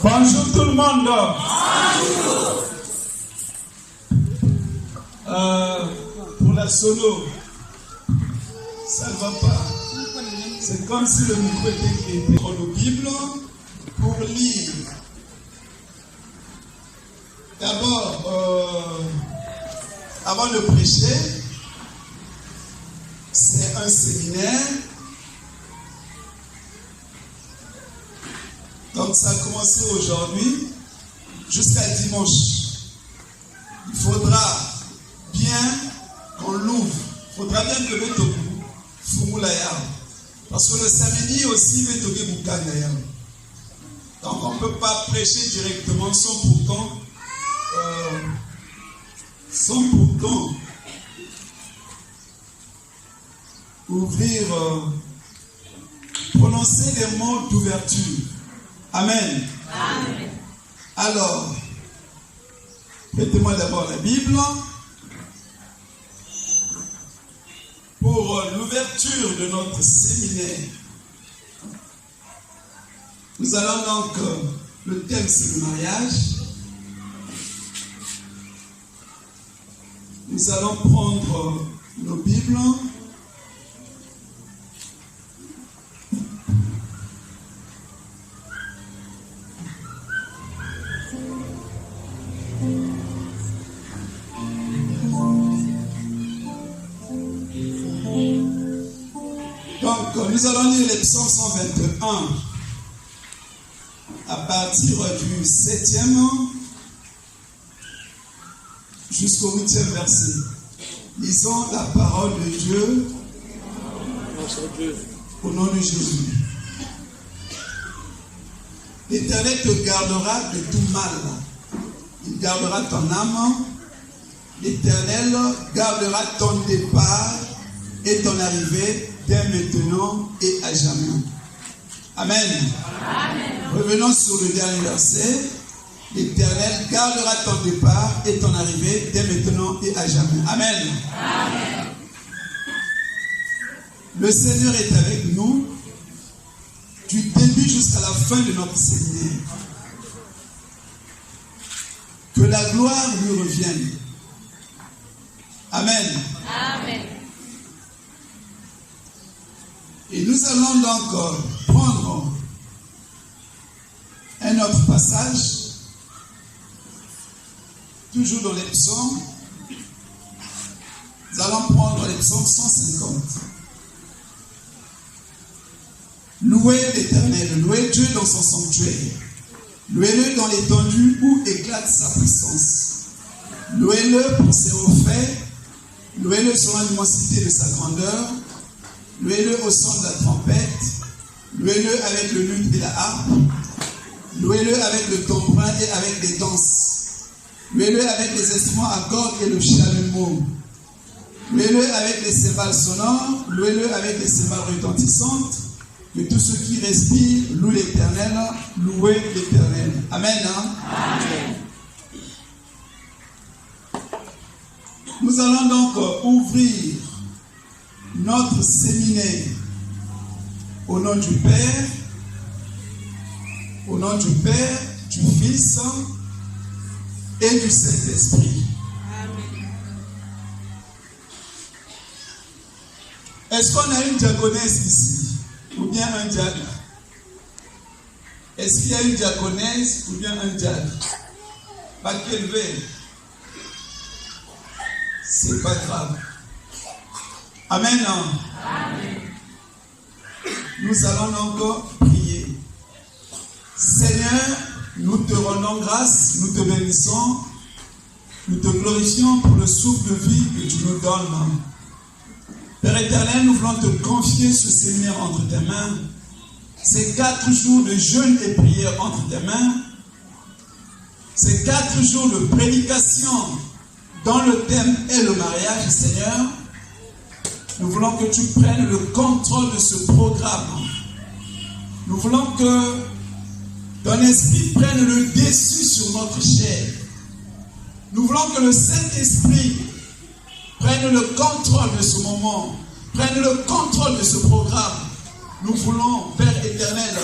Bonjour tout le monde. Pour la solo, ça ne va pas. C'est comme si le micro était dans la Bible pour lire. D'abord, avant de prêcher, c'est un séminaire. Donc ça a commencé aujourd'hui jusqu'à dimanche. Il faudra bien qu'on l'ouvre. Il faudra bien que le toku fumulaya. Parce que le samedi aussi, le toku bukangaya. Donc on ne peut pas prêcher directement sans pourtant ouvrir, prononcer les mots d'ouverture. Amen. Amen. Alors, prêtez-moi d'abord la Bible pour l'ouverture de notre séminaire. Nous allons donc, le thème c'est le mariage. Nous allons prendre nos Bibles. Nous allons lire les psaumes 121 à partir du 7e jusqu'au 8e verset. Lisons la parole de Dieu au nom de Jésus. L'Éternel te gardera de tout mal. Il gardera ton âme. L'Éternel gardera ton départ et ton arrivée dès maintenant et à jamais. Amen. Amen. Revenons sur le dernier verset. L'Éternel gardera ton départ et ton arrivée dès maintenant et à jamais. Amen. Amen. Le Seigneur est avec nous du début jusqu'à la fin de notre séminaire. Que la gloire lui revienne. Amen. Amen. Et nous allons donc prendre un autre passage, toujours dans les psaumes. Nous allons prendre les psaumes 150. Louez l'Éternel, louez Dieu dans son sanctuaire. Louez-le dans l'étendue où éclate sa puissance. Louez-le pour ses hauts faits. Louez-le sur l'immensité de sa grandeur. Louez-le au son de la trompette. Louez-le avec le luth et la harpe. Louez-le avec le tambourin et avec les danses. Louez-le avec les instruments à cordes et le chalumeau. Louez-le avec les cymbales sonores. Louez-le avec les cymbales retentissantes. Que tous ceux qui respirent louent l'Éternel. Louez l'Éternel. Amen. Hein? Amen. Nous allons donc ouvrir notre séminaire au nom du Père, du Fils et du Saint-Esprit. Amen. Est-ce qu'on a une diaconesse ici ou bien un diacre? Est-ce qu'il y a une diaconesse ou bien un diacre? Pas qu'élevé. C'est pas grave. Amen. Amen. Nous allons encore prier. Seigneur, nous te rendons grâce, nous te bénissons, nous te glorifions pour le souffle de vie que tu nous donnes. Père éternel, nous voulons te confier ce séminaire entre tes mains. Ces 4 jours de jeûne et prière entre tes mains. Ces 4 jours de prédication dont le thème est le mariage, Seigneur. Nous voulons que tu prennes le contrôle de ce programme. Nous voulons que ton esprit prenne le dessus sur notre chair. Nous voulons que le Saint-Esprit prenne le contrôle de ce moment, prenne le contrôle de ce programme. Nous voulons, Père éternel,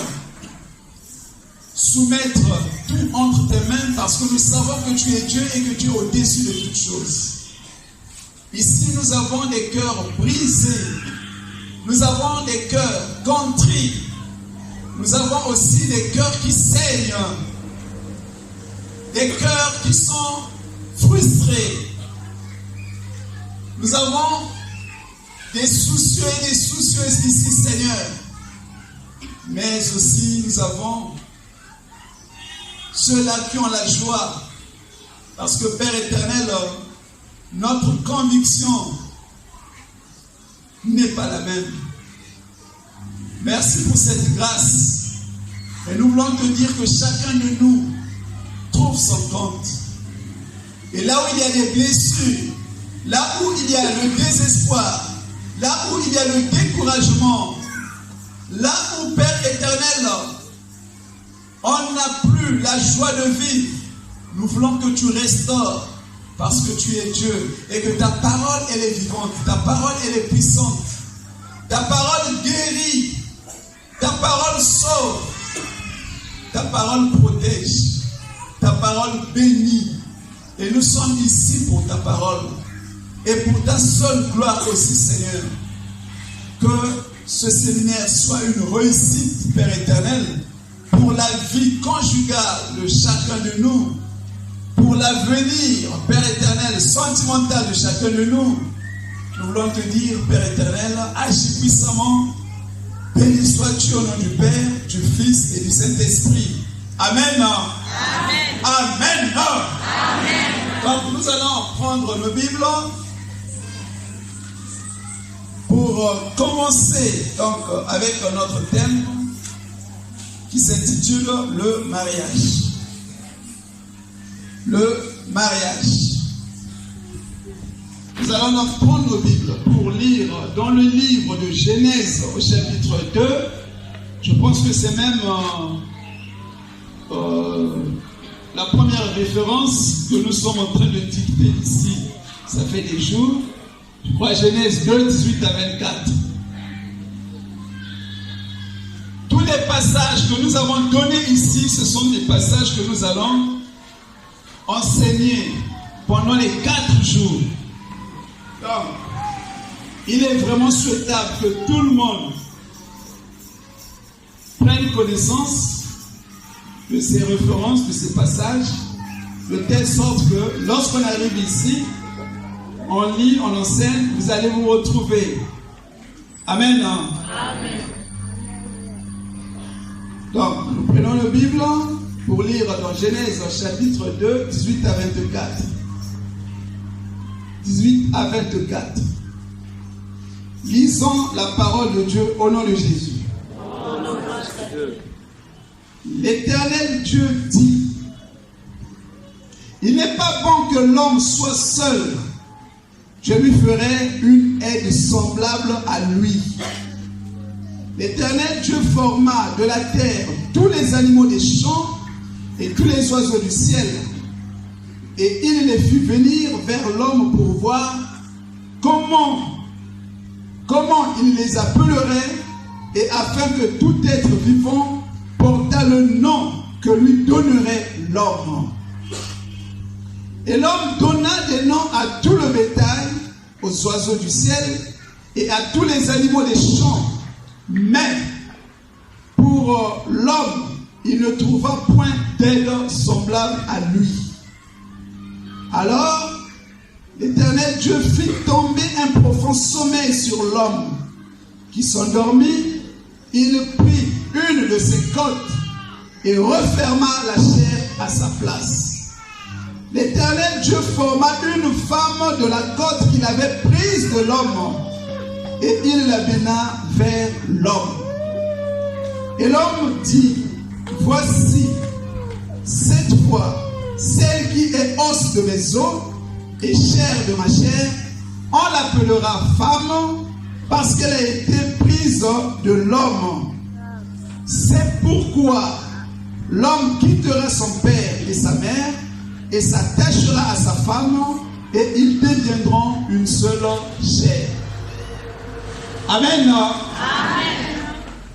soumettre tout entre tes mains parce que nous savons que tu es Dieu et que tu es au-dessus de toutes choses. Ici, nous avons des cœurs brisés. Nous avons des cœurs contrits. Nous avons aussi des cœurs qui saignent. Des cœurs qui sont frustrés. Nous avons des soucieux et des soucieuses ici, Seigneur. Mais aussi, nous avons ceux-là qui ont la joie. Parce que, Père éternel, notre conviction n'est pas la même. Merci pour cette grâce. Et nous voulons te dire que chacun de nous trouve son compte. Et là où il y a des blessures, là où il y a le désespoir, là où il y a le découragement, là où, Père éternel, on n'a plus la joie de vivre, nous voulons que tu restaures parce que tu es Dieu et que ta parole, elle est vivante, ta parole, elle est puissante, ta parole guérit, ta parole sauve, ta parole protège, ta parole bénit. Et nous sommes ici pour ta parole et pour ta seule gloire aussi, Seigneur. Que ce séminaire soit une réussite, Père éternel, pour la vie conjugale de chacun de nous, pour l'avenir, Père éternel, sentimental de chacun de nous. Nous voulons te dire, Père éternel, agis puissamment. Béni sois-tu au nom du Père, du Fils et du Saint-Esprit. Amen. Amen. Amen. Amen. Donc nous allons prendre nos Bibles pour commencer donc, avec notre thème qui s'intitule le mariage. Le mariage. Nous allons donc prendre nos Bibles pour lire dans le livre de Genèse au chapitre 2. Je pense que c'est même la première référence que nous sommes en train de dicter ici. Ça fait des jours. Je crois Genèse 2, 18 à 24. Tous les passages que nous avons donnés ici, ce sont des passages que nous allons enseigner pendant les 4 jours. Donc, il est vraiment souhaitable que tout le monde prenne connaissance de ces références, de ces passages, de telle sorte que lorsqu'on arrive ici, on lit, on enseigne, vous allez vous retrouver. Amen. Amen. Donc, nous prenons la Bible pour lire dans Genèse chapitre 2, 18 à 24. 18 à 24. Lisons la parole de Dieu au nom de Jésus. L'Éternel Dieu dit: il n'est pas bon que l'homme soit seul. Je lui ferai une aide semblable à lui. L'Éternel Dieu forma de la terre tous les animaux des champs et tous les oiseaux du ciel. Et il les fit venir vers l'homme pour voir comment il les appellerait, et afin que tout être vivant portât le nom que lui donnerait l'homme. Et l'homme donna des noms à tout le bétail, aux oiseaux du ciel et à tous les animaux des champs. Mais pour l'homme, il ne trouva point d'aide semblable à lui. Alors, l'Éternel Dieu fit tomber un profond sommeil sur l'homme, qui s'endormit. Il prit une de ses côtes et referma la chair à sa place. L'Éternel Dieu forma une femme de la côte qu'il avait prise de l'homme, et il l'amena vers l'homme. Et l'homme dit: voici, cette fois, celle qui est os de mes os et chair de ma chair, on l'appellera femme, parce qu'elle a été prise de l'homme. C'est pourquoi l'homme quittera son père et sa mère et s'attachera à sa femme, et ils deviendront une seule chair. Amen. Amen.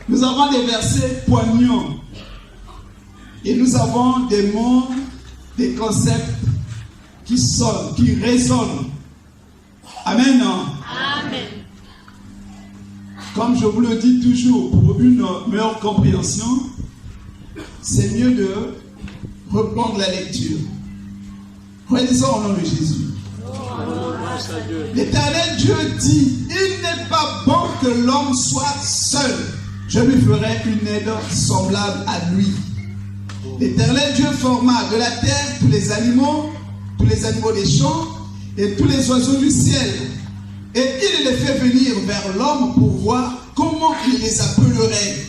Nous avons des versets poignants. Et nous avons des mots, des concepts qui sonnent, qui résonnent. Amen. Amen. Comme je vous le dis toujours, pour une meilleure compréhension, c'est mieux de reprendre la lecture. Relisons au nom de Jésus. L'Éternel Dieu dit, il n'est pas bon que l'homme soit seul. Je lui ferai une aide semblable à lui. L'Éternel Dieu forma de la terre tous les animaux des champs et tous les oiseaux du ciel. Et il les fait venir vers l'homme pour voir comment il les appellerait.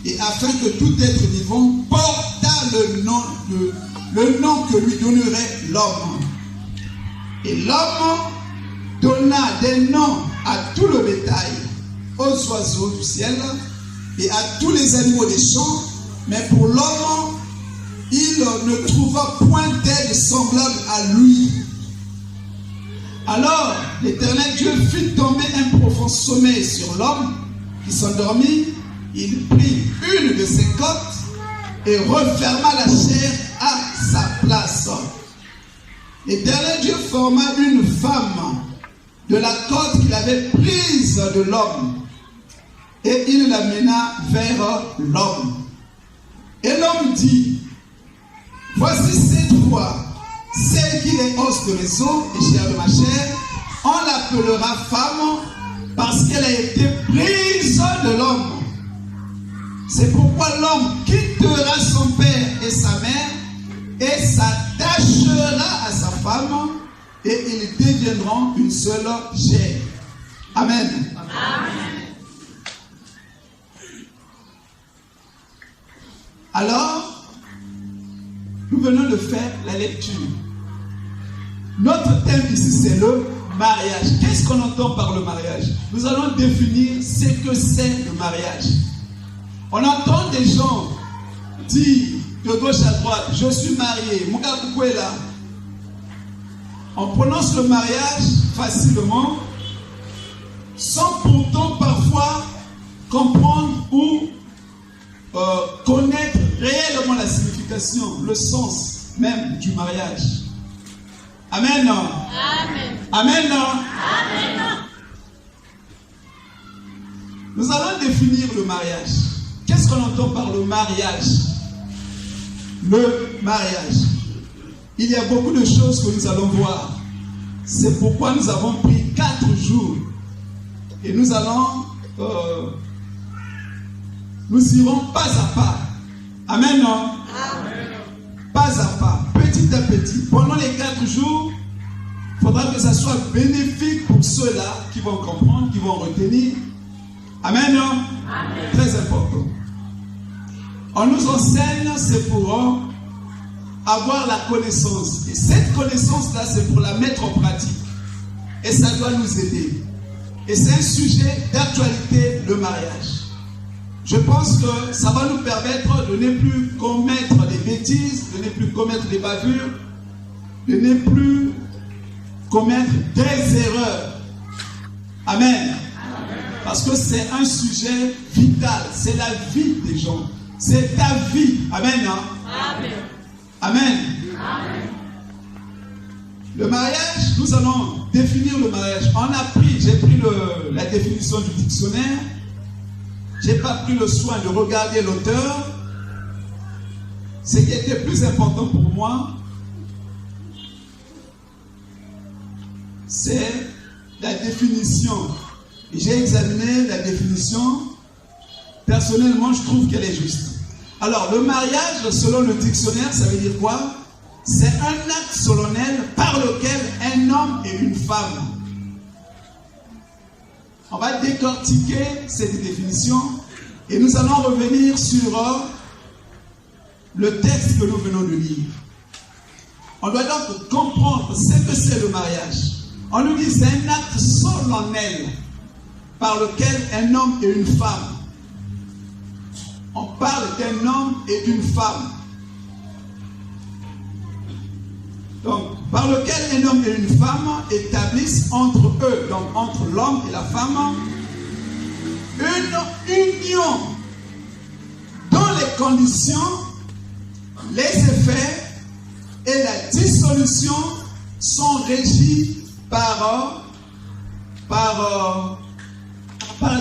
Et afin que tout être vivant portât le nom que lui donnerait l'homme. Et l'homme donna des noms à tout le bétail, aux oiseaux du ciel et à tous les animaux des champs. Mais pour l'homme, il ne trouva point d'aide semblable à lui. Alors l'Éternel Dieu fit tomber un profond sommeil sur l'homme qui s'endormit. Il prit une de ses côtes et referma la chair à sa place. L'Éternel Dieu forma une femme de la côte qu'il avait prise de l'homme et il l'amena vers l'homme. Et l'homme dit, voici cette fois, celle qui est os de mes os et chair de ma chair, on l'appellera femme parce qu'elle a été prise de l'homme. C'est pourquoi l'homme quittera son père et sa mère et s'attachera à sa femme et ils deviendront une seule chair. Amen. Amen. Alors, nous venons de faire la lecture. Notre thème ici, c'est le mariage. Qu'est-ce qu'on entend par le mariage? Nous allons définir ce que c'est le mariage. On entend des gens dire de gauche à droite, je suis marié, Mugabukwela. On prononce le mariage facilement, sans pourtant parfois comprendre ou connaître réellement la signification, le sens même du mariage. Amen. Amen. Amen. Amen. Nous allons définir le mariage. Qu'est-ce qu'on entend par le mariage? Le mariage. Il y a beaucoup de choses que nous allons voir. C'est pourquoi nous avons pris 4 jours. Et nous allons... nous irons pas à pas. Amen. Amen. Pas à pas, petit à petit. Pendant les 4 jours, il faudra que ça soit bénéfique pour ceux-là qui vont comprendre, qui vont retenir. Amen. Amen. Très important. On nous enseigne, c'est pour avoir la connaissance. Et cette connaissance-là, c'est pour la mettre en pratique. Et ça doit nous aider. Et c'est un sujet d'actualité, le mariage. Je pense que ça va nous permettre de ne plus commettre des bêtises, de ne plus commettre des bavures, de ne plus commettre des erreurs. Amen. Parce que c'est un sujet vital, c'est la vie des gens, c'est ta vie. Amen. Amen. Amen. Amen. Le mariage, nous allons définir le mariage. J'ai pris la définition du dictionnaire. Je n'ai pas pris le soin de regarder l'auteur. Ce qui était plus important pour moi, c'est la définition. J'ai examiné la définition. Personnellement, je trouve qu'elle est juste. Alors, le mariage, selon le dictionnaire, ça veut dire quoi? C'est un acte solennel par lequel un homme et une femme. On va décortiquer cette définition et nous allons revenir sur le texte que nous venons de lire. On doit donc comprendre ce que c'est le mariage. On nous dit c'est un acte solennel par lequel un homme et une femme. On parle d'un homme et d'une femme. Donc, par lequel un homme et une femme établissent entre eux, donc entre l'homme et la femme, une union dont les conditions les effets et la dissolution sont régis par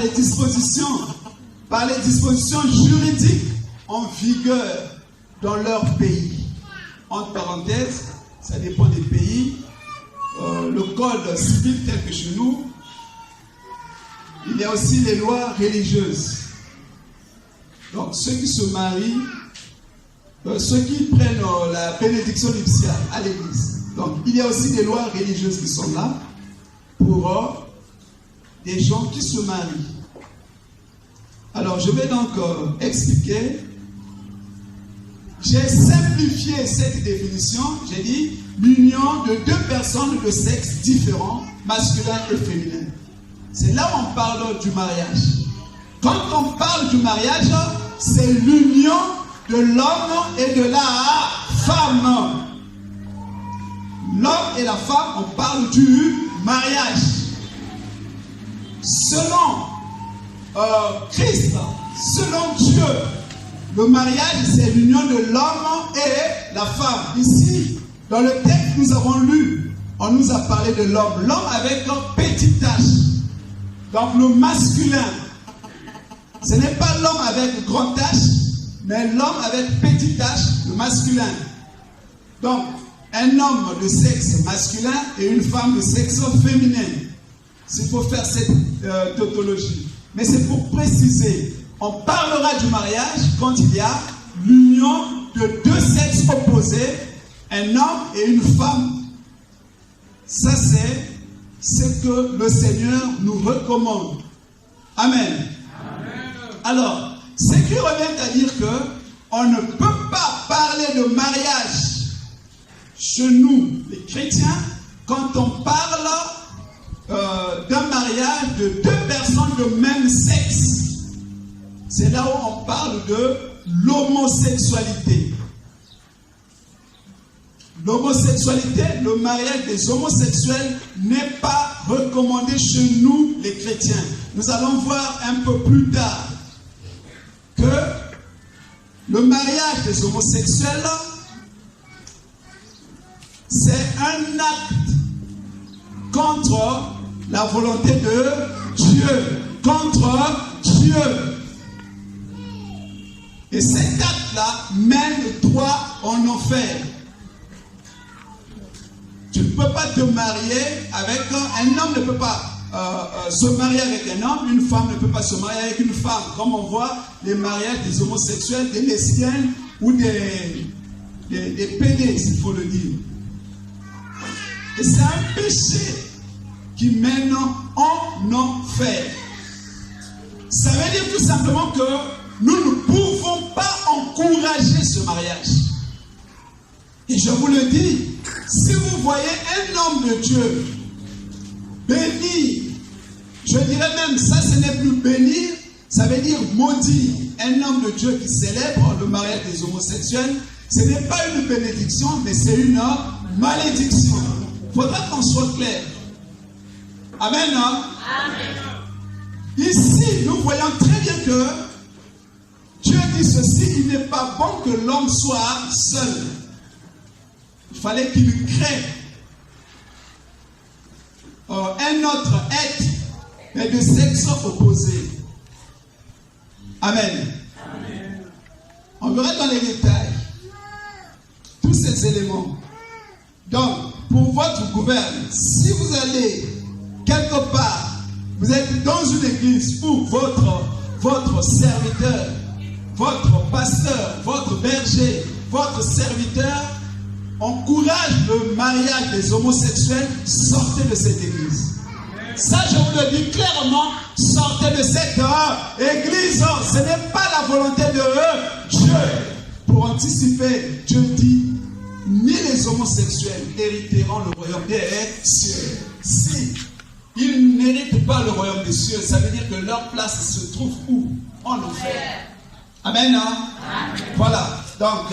les dispositions juridiques en vigueur dans leur pays. Entre parenthèses, ça dépend des pays. Le code civil tel que chez nous, il y a aussi les lois religieuses. Donc ceux qui se marient, ceux qui prennent la bénédiction nuptiale à l'église. Donc il y a aussi des lois religieuses qui sont là pour des gens qui se marient. Alors je vais donc expliquer. J'ai simplifié cette définition. J'ai dit l'union de deux personnes de sexe différents, masculin et féminin. C'est là où on parle du mariage. Quand on parle du mariage, c'est l'union de l'homme et de la femme. L'homme et la femme, on parle du mariage. Selon Christ, selon Dieu, le mariage, c'est l'union de l'homme et la femme. Ici, dans le texte que nous avons lu, on nous a parlé de l'homme. L'homme avec un petit H. Donc le masculin. Ce n'est pas l'homme avec grand H, mais l'homme avec petit H, le masculin. Donc, un homme de sexe masculin et une femme de sexe féminin. Il faut faire cette tautologie. Mais c'est pour préciser. On parlera du mariage quand il y a l'union de deux sexes opposés, un homme et une femme. Ça, c'est ce que le Seigneur nous recommande. Amen. Alors, ce qui revient à dire que on ne peut pas parler de mariage chez nous, les chrétiens, quand on parle d'un mariage de deux personnes de même sexe. C'est là où on parle de l'homosexualité. L'homosexualité, le mariage des homosexuels n'est pas recommandé chez nous, les chrétiens. Nous allons voir un peu plus tard que le mariage des homosexuels, c'est un acte contre la volonté de Dieu, contre Dieu. Et cet acte-là mène toi en enfer. Tu ne peux pas te marier avec un homme ne peut pas se marier avec un homme, une femme ne peut pas se marier avec une femme, comme on voit les mariages des homosexuels, des lesbiennes ou des pédés, s'il faut le dire. Et c'est un péché qui mène en enfer. Ça veut dire tout simplement que nous ne pouvons pas encourager ce mariage. Et je vous le dis, si vous voyez un homme de Dieu béni, je dirais même ça, ce n'est plus bénir, ça veut dire maudit. Un homme de Dieu qui célèbre le mariage des homosexuels, ce n'est pas une bénédiction, mais c'est une malédiction. Il faudra qu'on soit clair. Amen. Hein? Amen. Ici, nous voyons très bien que Dieu dit ceci, il n'est pas bon que l'homme soit seul. Il fallait qu'il crée un autre être, mais de sexe opposé. Amen. Amen. On verra dans les détails tous ces éléments. Donc, pour votre gouverne, si vous allez quelque part, vous êtes dans une église où votre serviteur, votre pasteur, votre berger, votre serviteur encourage le mariage des homosexuels, sortez de cette église. Ça, je vous le dis clairement, sortez de cette église. Ce n'est pas la volonté de Dieu. Pour anticiper, Dieu dit, ni les homosexuels hériteront le royaume des cieux. Si ils n'héritent pas le royaume des cieux, ça veut dire que leur place se trouve où? En enfer. Amen. Hein? Amen. Voilà. Donc,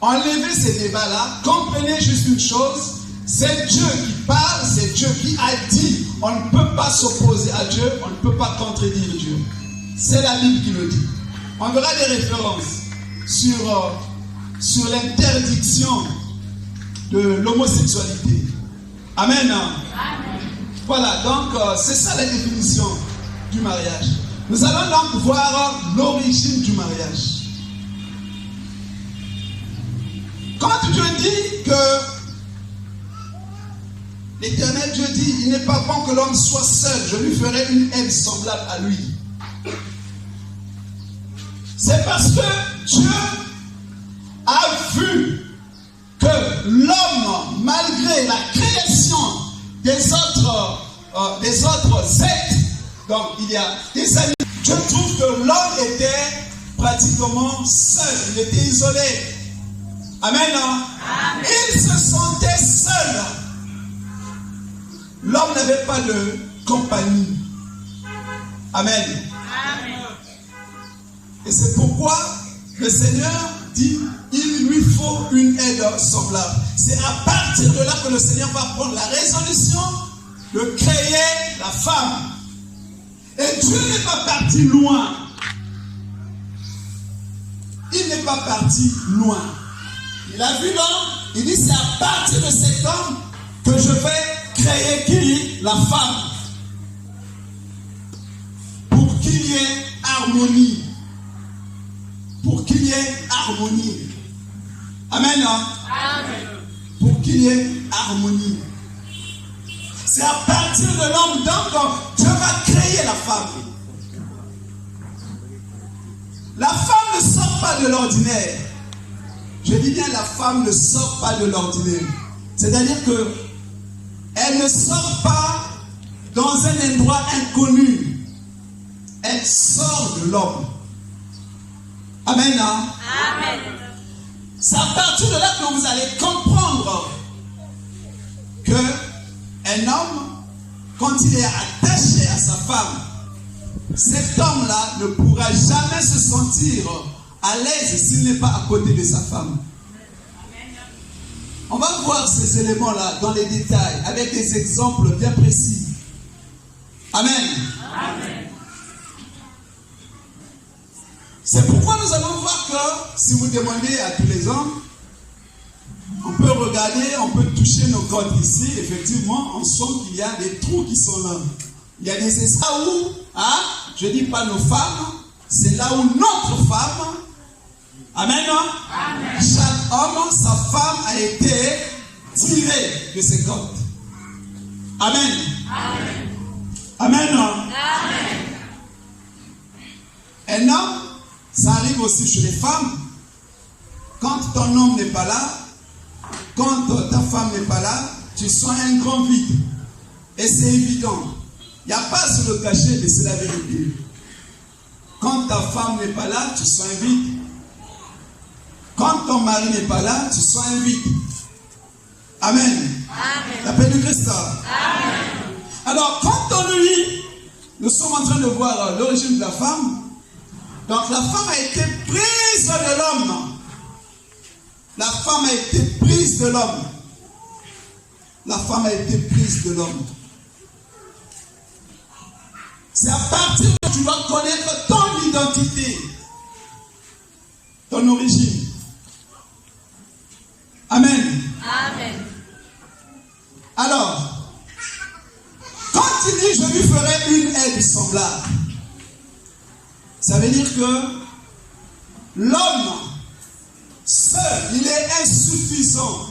enlevez ces débats-là. Comprenez juste une chose. C'est Dieu qui parle, c'est Dieu qui a dit. On ne peut pas s'opposer à Dieu, on ne peut pas contredire Dieu. C'est la Bible qui le dit. On verra des références sur sur l'interdiction de l'homosexualité. Amen. Amen. Voilà, donc c'est ça la définition du mariage. Nous allons donc voir l'origine du mariage. Quand Dieu dit que l'Éternel Dieu dit, il n'est pas bon que l'homme soit seul, je lui ferai une aide semblable à lui. C'est parce que Dieu a vu que l'homme, malgré la création des autres êtres, donc il y a des années, Dieu trouve que l'homme était pratiquement seul, il était isolé. Amen. Amen. Il se sentait seul. L'homme n'avait pas de compagnie. Amen. Amen. Et c'est pourquoi le Seigneur dit, il lui faut une aide semblable. C'est à partir de là que le Seigneur va prendre la résolution de créer la femme. Et Dieu n'est pas parti loin. Il n'est pas parti loin. Il a vu l'homme, il dit, c'est à partir de cet homme que je vais créer qui? La femme. Pour qu'il y ait harmonie. Pour qu'il y ait harmonie. Amen. Amen. Pour qu'il y ait harmonie. C'est à partir de l'homme, donc, Dieu va créer la femme. La femme ne sort pas de l'ordinaire. Je dis bien, la femme ne sort pas de l'ordinaire. C'est-à-dire que elle ne sort pas dans un endroit inconnu. Elle sort de l'homme. Amen. Amen. C'est à partir de là que vous allez comprendre que un homme, quand il est attaché à sa femme, cet homme-là ne pourra jamais se sentir à l'aise s'il n'est pas à côté de sa femme. On va voir ces éléments-là dans les détails, avec des exemples bien précis. Amen. Amen. C'est pourquoi nous allons voir que, si vous demandez à tous les hommes, on peut regarder, on peut toucher nos côtes ici, effectivement, on sent qu'il y a des trous qui sont là. Il y a des espaces où, je ne dis pas nos femmes, c'est là où notre femme, amen, Amen. Chaque homme, sa femme a été tirée de ses côtes. Amen. Amen. Amen. Amen. Un homme, ça arrive aussi chez les femmes. Quand ton homme n'est pas là, quand ta femme n'est pas là, tu sens un grand vide. Et c'est évident. Il n'y a pas à se le cacher, mais c'est la vérité. Quand ta femme n'est pas là, tu sens un vide. Quand ton mari n'est pas là, tu sens un vide. Amen. Amen. La paix du Christ. Amen. Alors, quand on lit, nous sommes en train de voir l'origine de la femme. Donc, la femme a été prise de l'homme. La femme a été prise de l'homme. La femme a été prise de l'homme. C'est à partir de tu dois connaître ton identité, ton origine. Amen. Amen. Alors, quand il dit je lui ferai une aide semblable, ça veut dire que l'homme seul, il est insuffisant.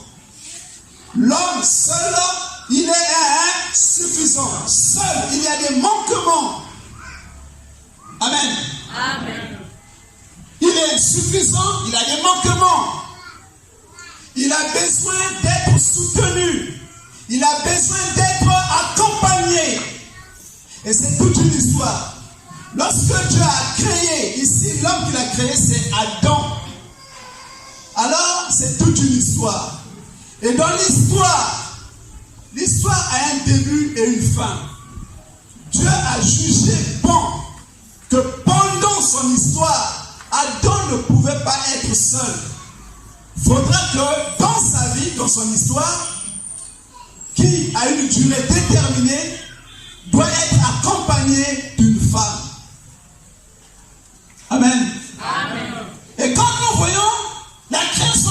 L'homme seul, il est insuffisant. Seul, il y a des manquements. Amen. Amen. Il est insuffisant, il a des manquements. Il a besoin d'être soutenu. Il a besoin d'être accompagné. Et c'est toute une histoire. Lorsque Dieu a créé, ici l'homme qu'il a créé, c'est Adam. Alors, c'est toute une histoire. Et dans l'histoire, l'histoire a un début et une fin. Dieu a jugé bon que pendant son histoire, Adam ne pouvait pas être seul. Il faudra que dans sa vie, dans son histoire, qui a une durée déterminée, doit être accompagné d'une femme. Amen. Amen. Et quand nous voyons la création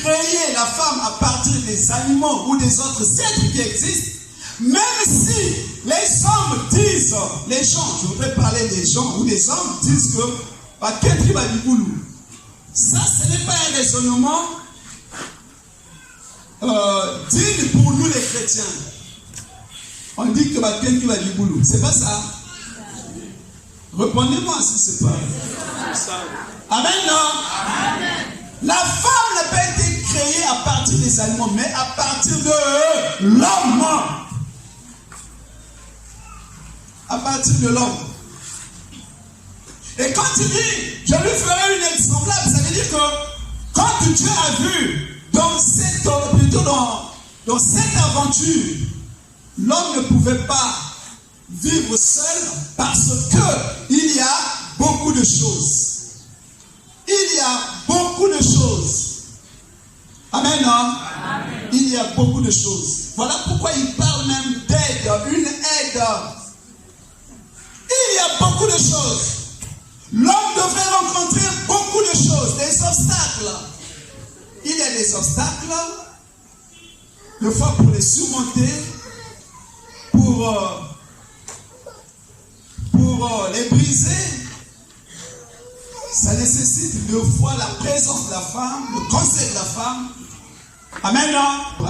créé la femme à partir des animaux ou des autres êtres qui existent, même si les hommes disent, les gens, je voudrais parler des gens ou des hommes disent que ça, ce n'est pas un raisonnement digne pour nous les chrétiens. On dit que c'est pas ça. Répondez-moi si c'est pas. Amen, non? Amen. La femme n'a pas été créée à partir des animaux, mais à partir de l'homme. À partir de l'homme. Et quand il dit, je lui ferai une aide semblable, ça veut dire que quand Dieu a vu dans cette aventure, l'homme ne pouvait pas vivre seul parce qu'il y a beaucoup de choses. Il y a beaucoup de choses. Amen, non? Amen. Il y a beaucoup de choses. Voilà pourquoi il parle même d'aide, une aide. Il y a beaucoup de choses. L'homme devrait rencontrer beaucoup de choses, des obstacles. Il y a des obstacles, des fois pour les surmonter, pour les briser. Ça nécessite deux fois la présence de la femme, le conseil de la femme. Amen, non?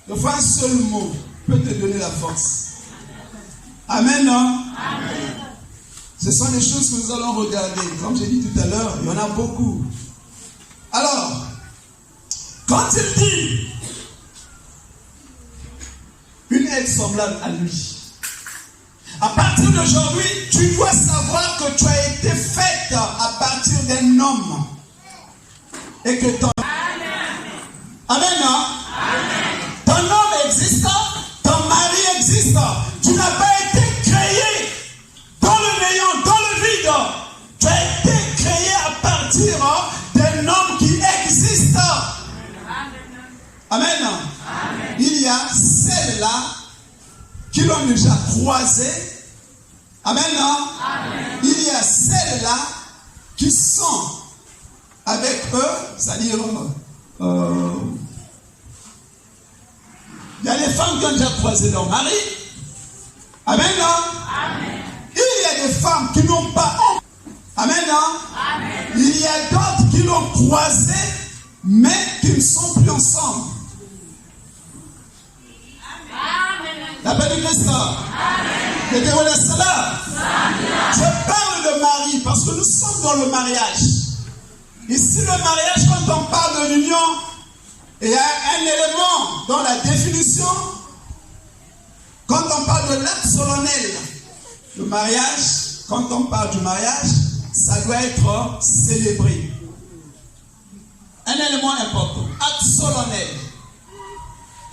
Deux fois un seul mot peut te donner la force. Amen, non? Amen. Ce sont les choses que nous allons regarder. Comme j'ai dit tout à l'heure, il y en a beaucoup. Alors, quand il dit une aide semblable à lui, à partir d'aujourd'hui, tu dois savoir que tu as été faite à partir d'un homme. Et que ton... Amen, non? Amen. Ton homme existe, ton mari existe. Tu n'as pas été créé dans le néant, dans le vide. Tu as été créé à partir d'un homme qui existe. Amen. Amen. Il y a celles-là qui l'ont déjà croisé. Amen, non? Amen. Il y a celles-là qui sont avec eux, c'est-à-dire il y a les femmes qui ont déjà croisé leur mari. Amen, non? Amen. Il y a des femmes qui n'ont pas. Amen, non? Amen. Il y a d'autres qui l'ont croisé, mais qui ne sont plus ensemble. La paix du Christ. Je parle de mari parce que nous sommes dans le mariage. Ici, le mariage, quand on parle de l'union, il y a un élément dans la définition. Quand on parle de l'acte solennel, le mariage, quand on parle du mariage, ça doit être célébré. Un élément important, acte solennel.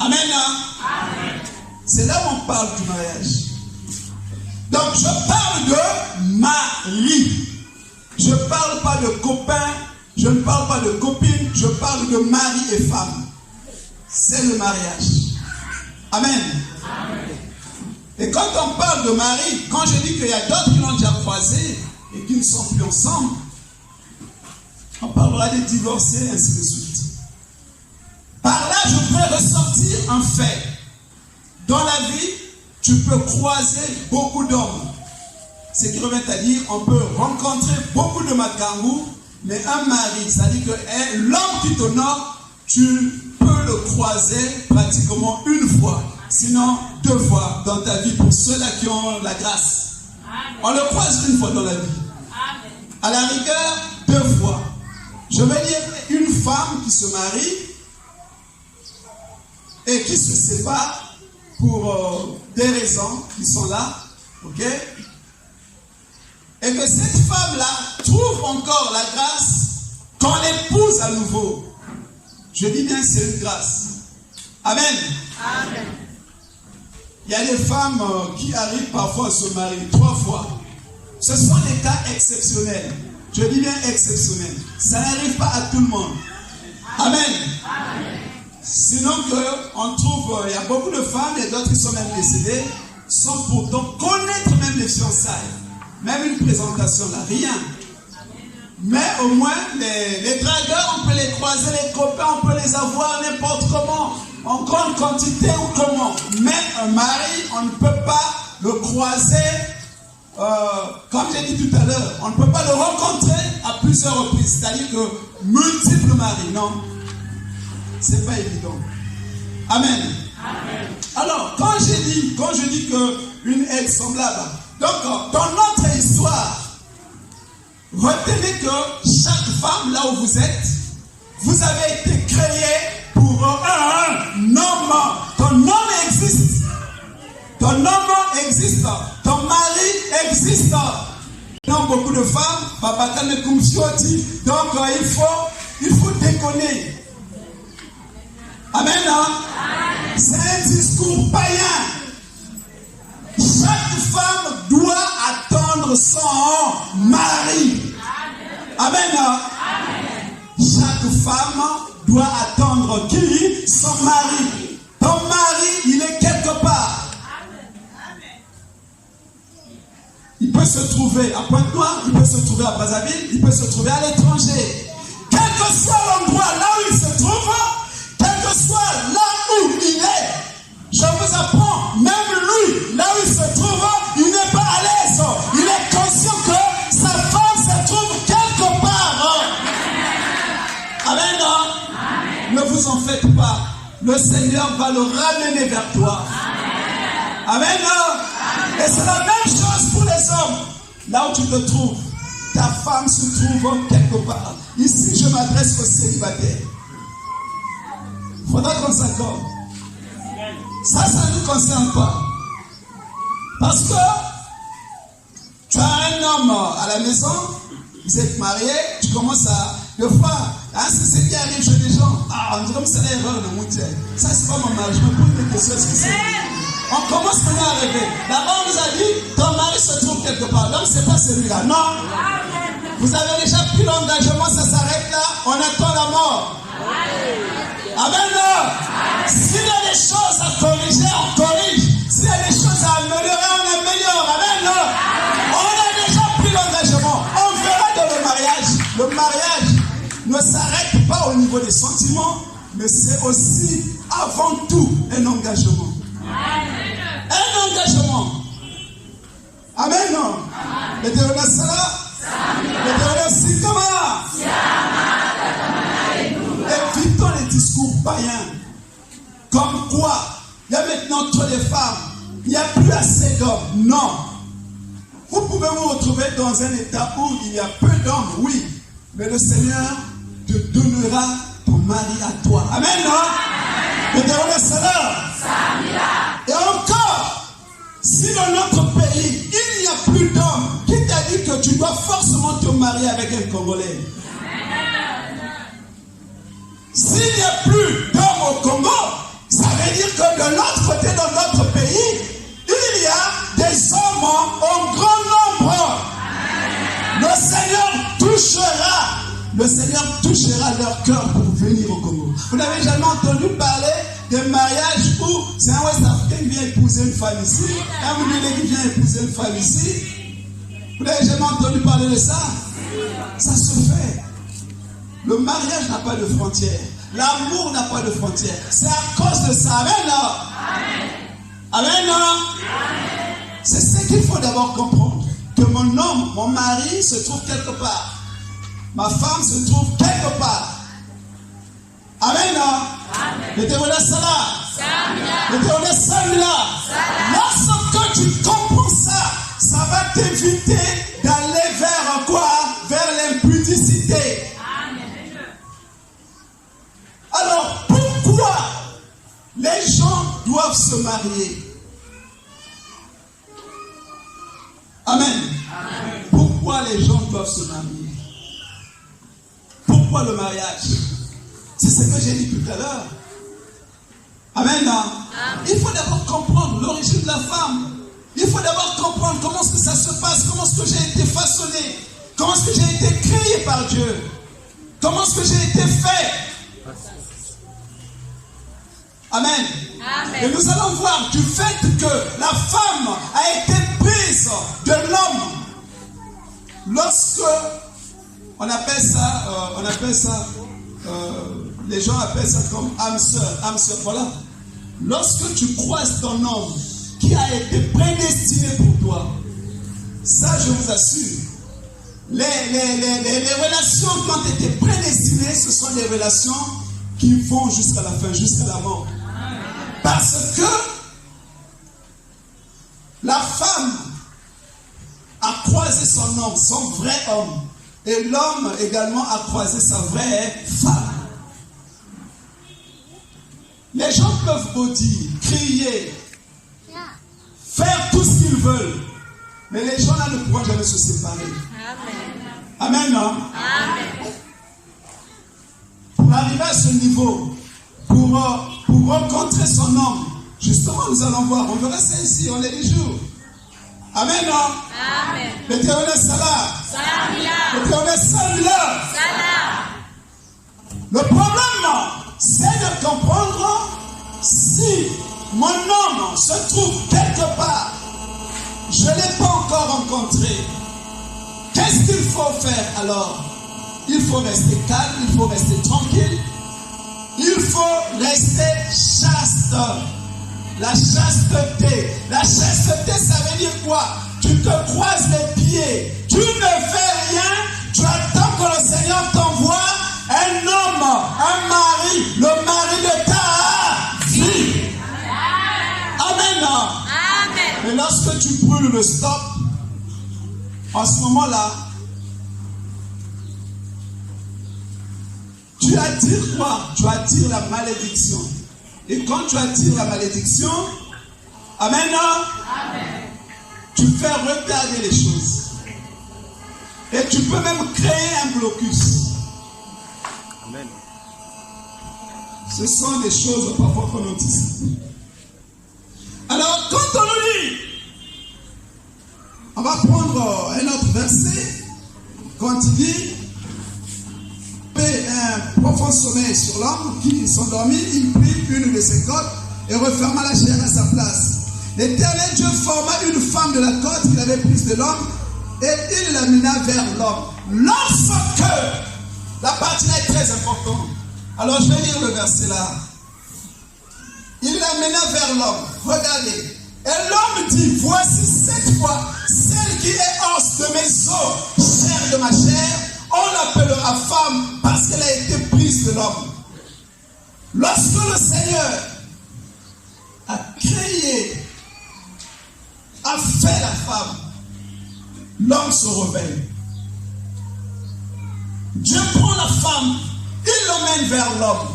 Amen. Amen. C'est là où on parle du mariage. Donc je parle de mari. Je ne parle pas de copain, je ne parle pas de copine, je parle de mari et femme. C'est le mariage. Amen. Amen. Et quand on parle de mari, quand je dis qu'il y a d'autres qui l'ont déjà croisé et qui ne sont plus ensemble, on parlera des divorcés, ainsi de suite. Par là, je voudrais ressortir un fait. Dans la vie, tu peux croiser beaucoup d'hommes. Ce qui revient à dire, on peut rencontrer beaucoup de makangou, mais un mari, c'est-à-dire que l'homme qui t'honore, tu peux le croiser pratiquement une fois, sinon 2 fois dans ta vie pour ceux-là qui ont la grâce. Amen. On le croise une fois dans la vie. Amen. À la rigueur, 2 fois. Je vais dire une femme qui se marie et qui se sépare pour des raisons qui sont là, ok? Et que cette femme-là trouve encore la grâce qu'on l'épouse à nouveau. Je dis bien, c'est une grâce. Amen. Amen. Il y a des femmes qui arrivent parfois à se marier 3 fois. Ce sont des cas exceptionnels. Je dis bien exceptionnels. Ça n'arrive pas à tout le monde. Amen. Amen. Sinon on trouve, il y a beaucoup de femmes et d'autres qui sont même décédées, sans pourtant connaître même les fiançailles. Même une présentation là, rien. Mais au moins, les dragueurs, on peut les croiser, les copains, on peut les avoir n'importe comment, en grande quantité ou comment. Mais un mari, on ne peut pas le croiser, comme j'ai dit tout à l'heure, on ne peut pas le rencontrer à plusieurs reprises. C'est-à-dire que multiples maris, non. C'est pas évident. Amen. Amen. Alors, quand je dis qu'une est semblable, donc dans notre histoire, retenez que chaque femme, là où vous êtes, vous avez été créée pour un homme. Ton homme existe. Ton homme existe. Ton mari existe. Non, beaucoup de femmes, donc il faut déconner. Amen. C'est un discours païen. Chaque femme doit attendre son mari. Amen. Chaque femme doit attendre qui? Son mari. Ton mari, il est quelque part. Il peut se trouver à Pointe-Noire, il peut se trouver à Brazzaville, il peut se trouver à l'étranger. Quel que soit l'endroit là où il se trouve, quel que soit là où il est, je vous apprends, même lui, là où il se trouve, il n'est pas à l'aise. Il est conscient que sa femme se trouve quelque part. Amen. Ne vous en faites pas. Le Seigneur va le ramener vers toi. Amen. Et c'est la même chose pour les hommes. Là où tu te trouves, ta femme se trouve quelque part. Ici, je m'adresse aux célibataires. Il faudra qu'on s'accorde. Ça ne nous concerne pas. Parce que tu as un homme à la maison, vous êtes mariés, tu commences à... Des fois, c'est ce qui arrive chez les gens. On dirait que c'est l'erreur de mon Dieu. Ça, c'est pas mon mari. Je me pose des questions. Est-ce que c'est... On commence maintenant à rêver. D'abord, on nous a dit, ton mari se trouve quelque part. Donc, c'est pas celui-là. Non. Vous avez déjà pris l'engagement, ça s'arrête là. On attend la mort. Amen. S'il y a des choses à corriger, on corrige. S'il y a des choses à améliorer, on améliore. Amen. On a déjà pris l'engagement. On verra dans le mariage. Le mariage ne s'arrête pas au niveau des sentiments, mais c'est aussi, avant tout, un engagement. Un engagement. Amen. L'éternel sera. L'éternel sikama. Évitons les discours païens. Comme quoi, il y a maintenant trop de femmes. Il n'y a plus assez d'hommes. Non. Vous pouvez vous retrouver dans un état où il y a peu d'hommes, oui. Mais le Seigneur te donnera ton mari à toi. Amen. L'éternel sera. Et encore, si dans notre pays, il n'y a plus d'hommes, qui t'a dit que tu dois forcément te marier avec un Congolais? S'il n'y a plus d'hommes au Congo, ça veut dire que de l'autre côté, dans notre pays, il y a des hommes en grand nombre. Le Seigneur touchera leur cœur pour venir au Congo. Vous n'avez jamais entendu parler des mariages où c'est un West Africain qui vient épouser une femme ici, un Moulélé qui vient épouser une femme ici? Vous n'avez jamais entendu parler de ça? Ça se fait. Le mariage n'a pas de frontières. L'amour n'a pas de frontières. C'est à cause de ça. Amen. Amen. C'est ce qu'il faut d'abord comprendre. Que mon homme, mon mari se trouve quelque part. Ma femme se trouve quelque part. Amen. L'éternel sera là. L'éternel sera là. Lorsque tu comprends ça, ça va t'éviter d'aller vers quoi? Vers l'impudicité. Alors, pourquoi les gens doivent se marier? Amen. Pourquoi les gens doivent se marier? Pourquoi le mariage? C'est ce que j'ai dit tout à l'heure. Amen. Il faut d'abord comprendre l'origine de la femme. Il faut d'abord comprendre comment est-ce que ça se passe, comment est-ce que j'ai été façonné, comment est-ce que j'ai été créé par Dieu, comment est-ce que j'ai été fait. Amen. Et nous allons voir du fait que la femme a été prise de l'homme lorsque On appelle ça, les gens appellent ça comme âme sœur, voilà. Lorsque tu croises ton homme qui a été prédestiné pour toi, ça je vous assure, les relations qui ont été prédestinées, ce sont des relations qui vont jusqu'à la fin, jusqu'à la mort. Parce que la femme a croisé son homme, son vrai homme. Et l'homme également a croisé sa vraie femme. Les gens peuvent beau dire, crier, faire tout ce qu'ils veulent. Mais les gens là ne pourront jamais se séparer. Amen. Amen, non? Amen. Pour arriver à ce niveau, pour rencontrer son homme, justement nous allons voir, on verra ça ici, on est les jours. Amen, non? Amen. L'éternel est là. L'éternel est là. Le problème, c'est de comprendre si mon homme se trouve quelque part, je ne l'ai pas encore rencontré. Qu'est-ce qu'il faut faire alors? Il faut rester calme, il faut rester tranquille, il faut rester chaste. La chasteté. La chasteté, ça veut dire quoi? Tu te croises les pieds, tu ne fais rien, tu attends que le Seigneur t'envoie un homme, un mari, le mari de ta vie. Amen. Amen. Et lorsque tu brûles le stop, en ce moment-là, tu attires quoi? Tu attires la malédiction. Et quand tu attires la malédiction, amen, amen, tu fais retarder les choses. Et tu peux même créer un blocus. Amen. Ce sont des choses parfois qu'on anticipe. Alors, quand on nous dit, on va prendre un autre verset, quand il dit, un profond sommeil sur l'homme qui s'endormit, il prit une de ses côtes et referma la chair à sa place. L'Éternel Dieu forma une femme de la côte qu'il avait prise de l'homme et il l'amena vers l'homme. Lorsque, la partie là est très importante. Alors je vais lire le verset là. Il l'amena vers l'homme. Regardez. Et l'homme dit, voici cette fois celle qui est os de mes os, chair de ma chair. On l'appellera femme parce qu'elle a été prise de l'homme. Lorsque le Seigneur a créé, a fait la femme, l'homme se rebelle. Dieu prend la femme, il l'emmène vers l'homme.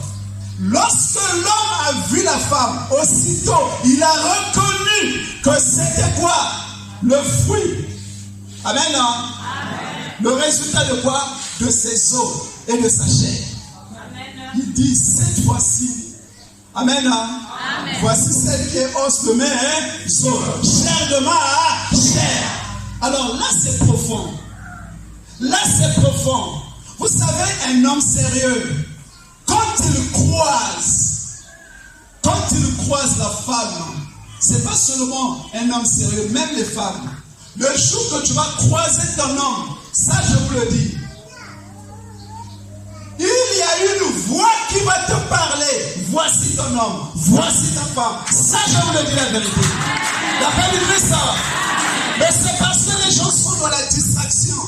Lorsque l'homme a vu la femme, aussitôt, il a reconnu que c'était quoi? Le fruit. Amen, non? Le résultat de quoi? De ses os et de sa chair. Amen. Il dit cette fois-ci. Amen. Amen. Voici celle qui est os de mes os, chair de ma chair. Alors là c'est profond. Là c'est profond. Vous savez, un homme sérieux, quand il croise la femme, c'est pas seulement un homme sérieux, même les femmes. Le jour que tu vas croiser ton homme, ça je vous le dis, il y a une voix qui va te parler. Voici ton homme, voici ta femme. Ça je vous le dis la vérité. La vérité ça. Mais c'est parce que les gens sont dans la distraction.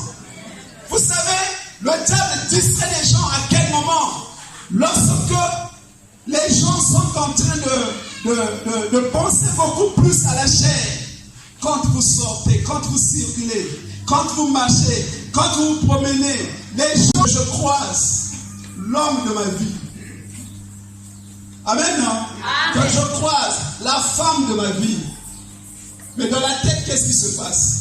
Vous savez, le diable distrait les gens à quel moment? Lorsque les gens sont en train de penser beaucoup plus à la chair. Quand vous sortez, quand vous circulez, quand vous marchez, quand vous vous promenez, les gens, je croise l'homme de ma vie. Amen, non? Amen. Que je croise la femme de ma vie. Mais dans la tête, qu'est-ce qui se passe?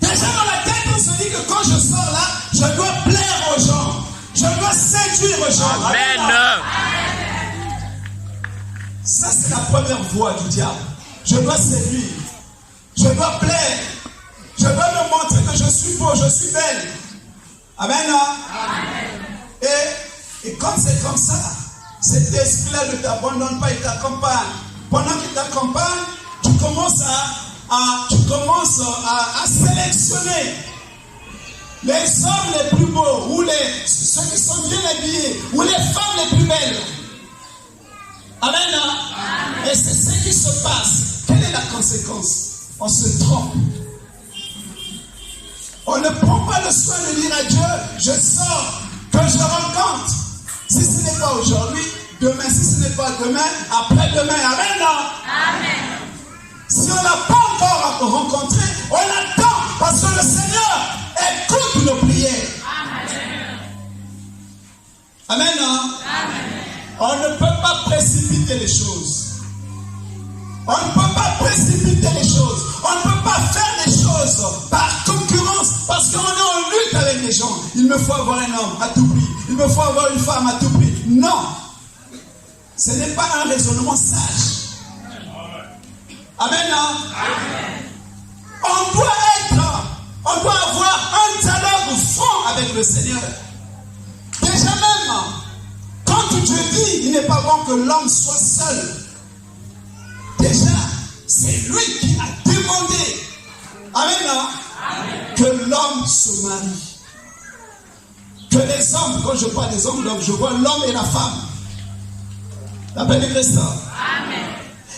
Déjà dans la tête, on se dit que quand je sors là, je dois plaire aux gens. Je dois séduire aux gens. Amen. Amen. Ça, c'est la première voie du diable. Je dois séduire. Je dois plaire. Je dois me montrer que je suis beau, je suis belle. Amen. Amen. Et quand c'est comme ça, cet esprit-là ne t'abandonne pas, il t'accompagne. Pendant qu'il t'accompagne, tu commences à sélectionner les hommes les plus beaux, ou ceux qui sont bien habillés, ou les femmes les plus belles. Amen. Amen. Et c'est ce qui se passe. Quelle est la conséquence? On se trompe. On ne prend pas le soin de dire à Dieu, je sors, que je rencontre. Si ce n'est pas aujourd'hui, demain. Si ce n'est pas demain, après-demain. Amen. Amen. Si on n'a pas encore rencontré, on attend parce que le Seigneur écoute nos prières. Amen. Amen. Amen. On ne peut pas précipiter les choses. On ne peut pas précipiter les choses. On ne peut pas faire les choses par concurrence parce qu'on est en lutte avec les gens. Il me faut avoir un homme à tout prix. Il me faut avoir une femme à tout prix. Non. Ce n'est pas un raisonnement sage. Amen. Amen. On doit avoir un dialogue franc avec le Seigneur. Déjà même, quand Dieu dit, il n'est pas bon que l'homme soit seul. Déjà, c'est lui qui a demandé, amen, que l'homme se marie. Que les hommes, quand je parle des hommes, donc je vois l'homme et la femme. La belle église. Amen.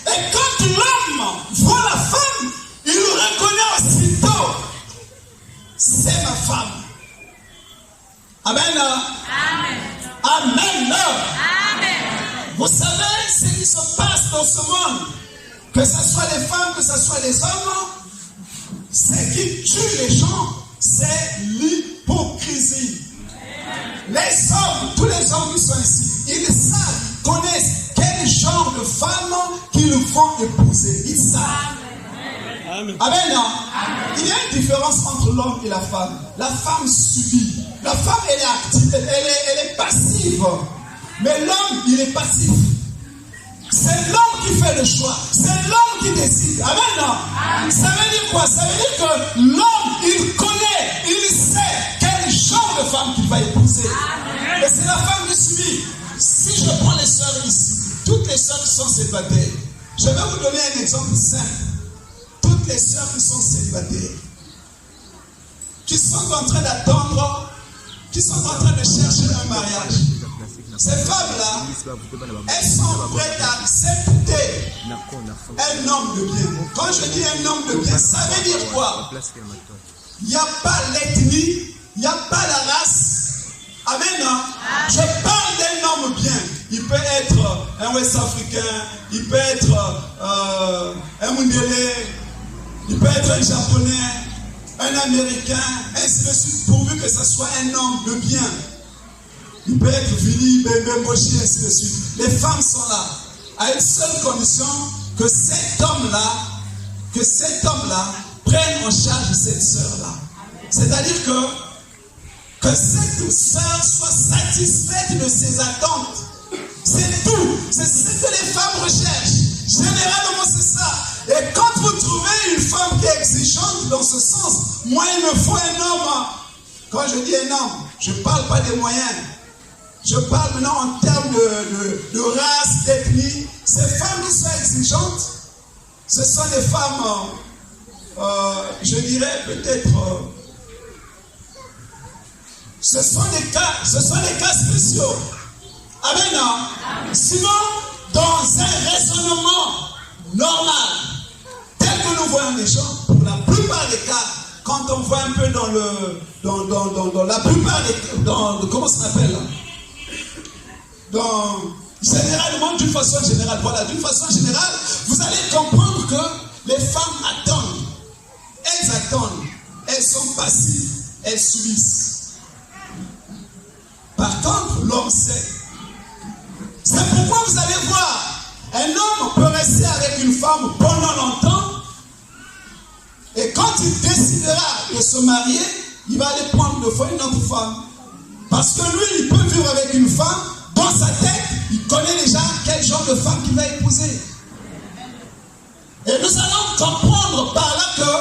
Et quand l'homme voit la femme, il reconnaît aussitôt, c'est ma femme. Amen. Amen. Amen. Amen. Vous savez ce qui se passe dans ce monde, que ce soit les femmes, que ce soit les hommes, ce qui tue les gens, c'est l'hypocrisie. Les hommes, tous les hommes qui sont ici, ils savent, connaissent quel genre de femmes qu'ils vont épouser. Ils savent. Amen. Amen. Il y a une différence entre l'homme et la femme. La femme subit. La femme, elle est active, elle est passive. Mais l'homme, il est passif. C'est l'homme qui fait le choix. C'est l'homme qui décide. Amen. Ça veut dire quoi? Ça veut dire que l'homme, il connaît, il sait quel genre de femme qu'il va épouser. Et c'est la femme qui subit. Si je prends les sœurs ici, toutes les sœurs qui sont célibataires, je vais vous donner un exemple simple. Toutes les sœurs qui sont célibataires, qui sont en train d'attendre, qui sont en train de chercher un mariage. Ces femmes-là, elles sont prêtes à accepter un homme de bien. Quand je dis un homme de bien, ça veut dire quoi? Il n'y a pas l'ethnie, il n'y a pas la race. Amen. Je parle d'un homme bien. Il peut être un Ouest-Africain, il peut être un Mundélé, il peut être un Japonais, un Américain, ainsi de suite, pourvu que ce soit un homme de bien. Il peut être Vili, Bébé, Moshi, ainsi de suite. Les femmes sont là, à une seule condition, que cet homme-là prenne en charge cette sœur-là. C'est-à-dire que cette sœur soit satisfaite de ses attentes. C'est tout. C'est ce que les femmes recherchent. Généralement, c'est ça. Et quand vous trouvez une femme qui est exigeante dans ce sens, moi, il me faut un homme. Quand je dis un homme, je ne parle pas des moyens. Je parle maintenant en termes de race, d'ethnie. Ces femmes qui sont exigeantes, ce sont des femmes, je dirais peut-être, ce sont des cas spéciaux. Amen. Sinon, dans un raisonnement normal, tel que nous voyons les gens, pour la plupart des cas, quand on voit un peu dans la plupart des comment ça s'appelle, généralement, d'une façon générale, voilà, d'une façon générale, vous allez comprendre que les femmes attendent. Elles attendent. Elles sont passives. Elles subissent. Par contre, l'homme sait. C'est pourquoi vous allez voir, un homme peut rester avec une femme pendant longtemps, et quand il décidera de se marier, il va aller prendre de fois une autre femme. Parce que lui, il peut vivre avec une femme, dans sa tête, il connaît déjà quel genre de femme qu'il va épouser. Et nous allons comprendre par là que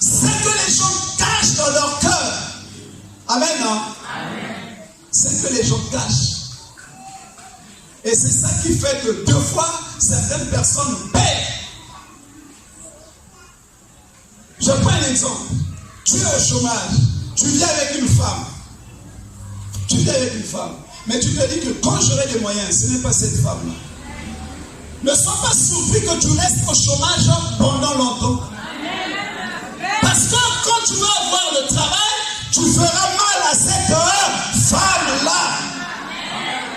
ce que les gens cachent dans leur cœur, amen, hein? C'est que les gens cachent. Et c'est ça qui fait que deux fois, certaines personnes paient. Je prends un exemple. Tu es au chômage. Tu tu vis avec une femme. Tu vis avec une femme. Mais tu te dis que quand j'aurai des moyens, ce n'est pas cette femme-là. Ne sois pas surpris que tu restes au chômage pendant longtemps. Parce que quand tu vas avoir le travail, tu feras mal à cette femme-là.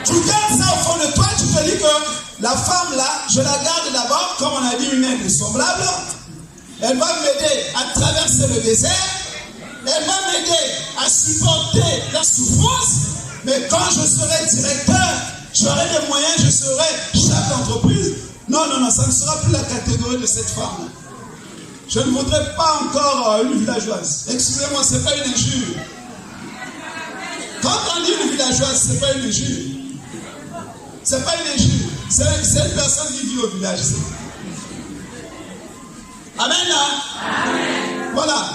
Tu gardes ça au fond de toi, tu te dis que la femme-là, je la garde d'abord, comme on a dit, une aide semblable. Elle va m'aider à traverser le désert. Elle va m'aider à supporter la souffrance. Mais quand je serai directeur, j'aurai des moyens, je serai chef d'entreprise. Non, ça ne sera plus la catégorie de cette femme. Je ne voudrais pas encore une villageoise. Excusez-moi, ce n'est pas une injure. Quand on dit une villageoise, ce n'est pas une injure. Ce n'est pas une injure. C'est une personne qui vit au village. Amen. Amen. Voilà.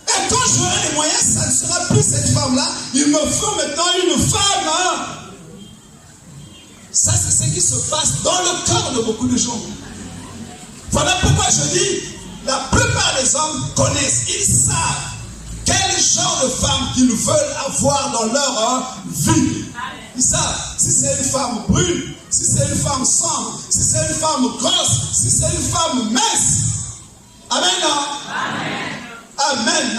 Et quand j'aurai les moyens, ça ne sera plus cette femme-là. Il me faut maintenant une femme. Ça, c'est ce qui se passe dans le cœur de beaucoup de gens. Voilà pourquoi je dis, la plupart des hommes connaissent, ils savent quel genre de femme qu'ils veulent avoir dans leur vie. Ils savent si c'est une femme brune, si c'est une femme sombre, si c'est une femme grosse, si c'est une femme mince. Amen. Amen. Amen.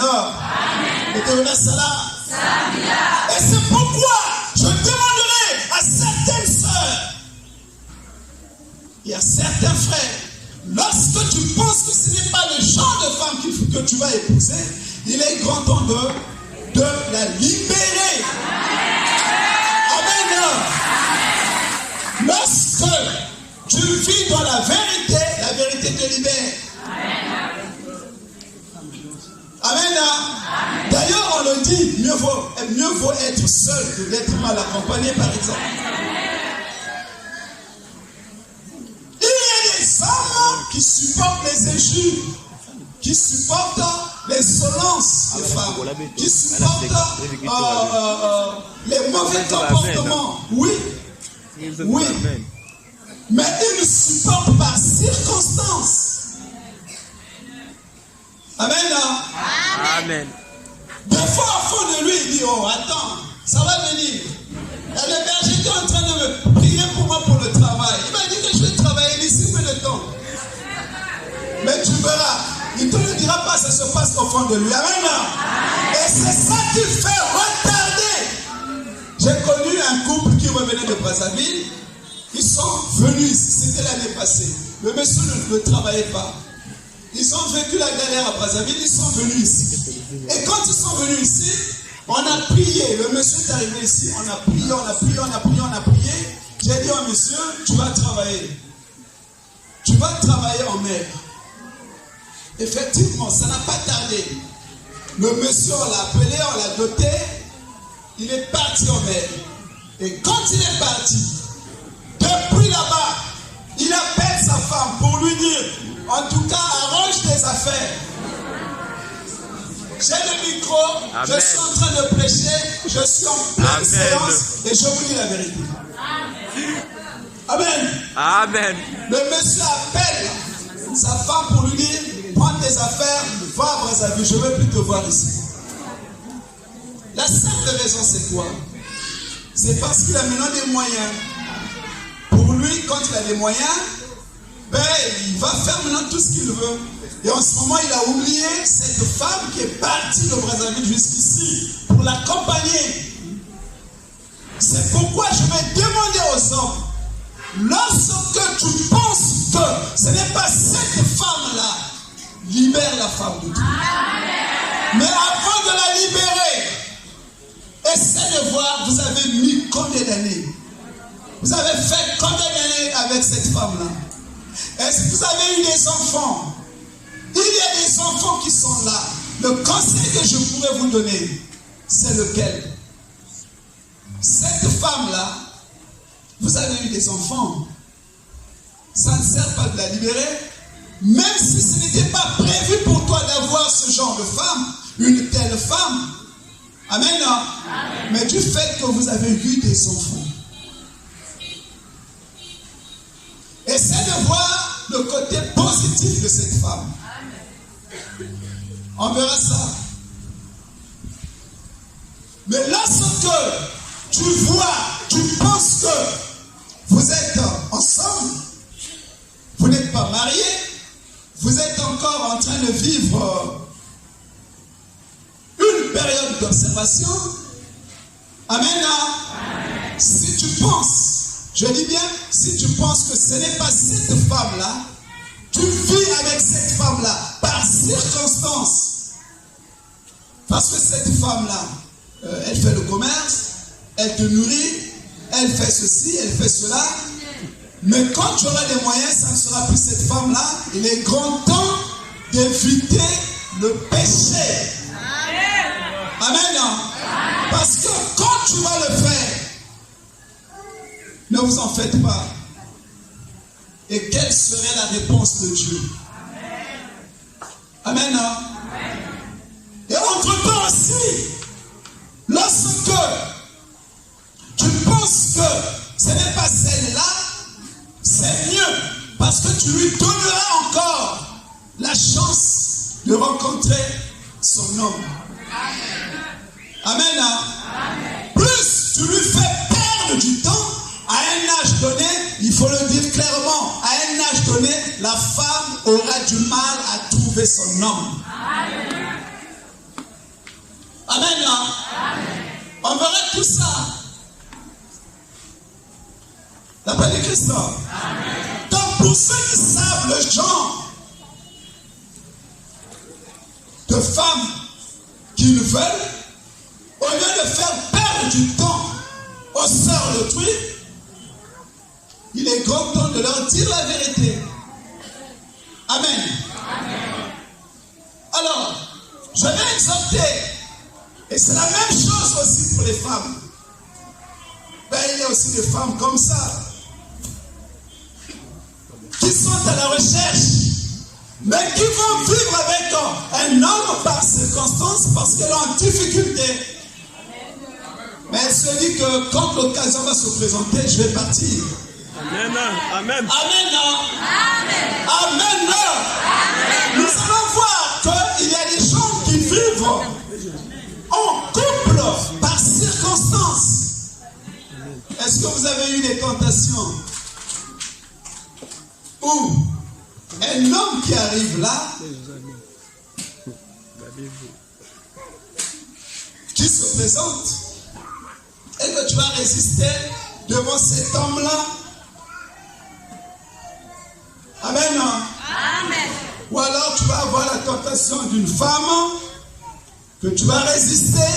Et c'est pourquoi je demanderai à certaines sœurs et à certains frères, lorsque tu penses que ce n'est pas le genre de femme que tu vas épouser, il est grand temps de la libérer. Amen. Lorsque tu vis dans la vérité te libère. Amen. D'ailleurs, on le dit, mieux vaut être seul que d'être mal accompagné, par exemple. Il y a des hommes qui supportent les injures, qui supportent les violences des femmes, qui supportent les mauvais comportements. Oui. Mais ils ne supportent par circonstance. Amen. Amen. Des fois, au fond de lui, il dit, oh, attends, ça va venir. Et le berger était en train de me prier pour moi pour le travail. Il m'a dit que je vais travailler d'ici peu de temps. Mais tu verras, il ne te le dira pas, ça se passe au fond de lui. Amen. Et c'est ça qui fait retarder. J'ai connu un couple qui revenait de Brazzaville. Ils sont venus ici, c'était l'année passée. Le monsieur ne travaillait pas. Ils ont vécu la galère à Brazzaville, ils sont venus ici. Et quand ils sont venus ici, on a prié. Le monsieur est arrivé ici, on a prié. J'ai dit au monsieur, tu vas travailler. Tu vas travailler en mer. Effectivement, ça n'a pas tardé. Le monsieur, on l'a appelé, on l'a doté. Il est parti en mer. Et quand il est parti, depuis là-bas, il appelle sa femme pour lui dire, en tout cas, arrange tes affaires. J'ai le micro, Amen. Je suis en train de prêcher, je suis en pleine séance et je vous dis la vérité. Amen. Amen. Le monsieur appelle sa femme pour lui dire, prends tes affaires, va à Brazzaville, je ne veux plus te voir ici. La simple raison, c'est quoi? C'est parce qu'il a maintenant des moyens. Pour lui, quand il a des moyens, il va faire maintenant tout ce qu'il veut. Et en ce moment, il a oublié cette femme qui est partie de Brazzaville jusqu'ici pour l'accompagner. C'est pourquoi je vais demander aux hommes, lorsque tu penses que ce n'est pas cette femme-là, libère la femme de Dieu. Mais avant de la libérer, essaie de voir, vous avez mis combien d'années? Vous avez fait combien d'années avec cette femme-là? Est-ce que vous avez eu des enfants? Il y a des enfants qui sont là. Le conseil que je pourrais vous donner, c'est lequel? Cette femme-là, vous avez eu des enfants. Ça ne sert pas de la libérer. Même si ce n'était pas prévu pour toi d'avoir ce genre de femme, une telle femme. Amen. Amen. Mais du fait que vous avez eu des enfants, essaie de voir le côté positif de cette femme. On verra ça. Mais lorsque tu vois, tu penses que vous êtes ensemble, vous n'êtes pas mariés, vous êtes encore en train de vivre une période d'observation. Amen. Amen. Si tu penses, je dis bien, si tu penses que ce n'est pas cette femme-là, tu vis avec cette femme-là par circonstance. Parce que cette femme-là, elle fait le commerce, elle te nourrit, elle fait ceci, elle fait cela. Mais quand tu auras les moyens, ça ne sera plus cette femme-là. Il est grand temps d'éviter le péché. Amen. Parce que quand tu vas le faire, ne vous en faites pas. Et quelle serait la réponse de Dieu? Amen. Et entre-temps aussi, lorsque tu penses que ce n'est pas celle-là, c'est mieux, parce que tu lui donneras encore la chance de rencontrer son homme. Amen. Amen. Plus tu lui fais perdre du temps, à un âge donné, il faut le dire clairement, à un âge donné, la femme aura du mal à trouver son homme. Amen. Amen. Amen. On verra tout ça. D'après les Christ. Donc pour ceux qui savent le genre de femmes qu'ils veulent, au lieu de faire perdre du temps aux sœurs d'autrui, il est grand temps de leur dire la vérité. Amen. Amen. Alors, je vais exhorter, et c'est la même chose aussi pour les femmes. Ben, il y a aussi des femmes comme ça, qui sont à la recherche, mais qui vont vivre avec un homme par circonstance parce qu'elle est en difficulté. Mais elle se dit que quand l'occasion va se présenter, je vais partir. Amen. Amen. Amen. Amen. Amen. Nous allons voir qu'il y a des gens qui vivent en couple par circonstance. Est-ce que vous avez eu des tentations où un homme qui arrive là, qui se présente, et que tu vas résister devant cet homme-là? Amen. Amen. Ou alors tu vas avoir la tentation d'une femme que tu vas résister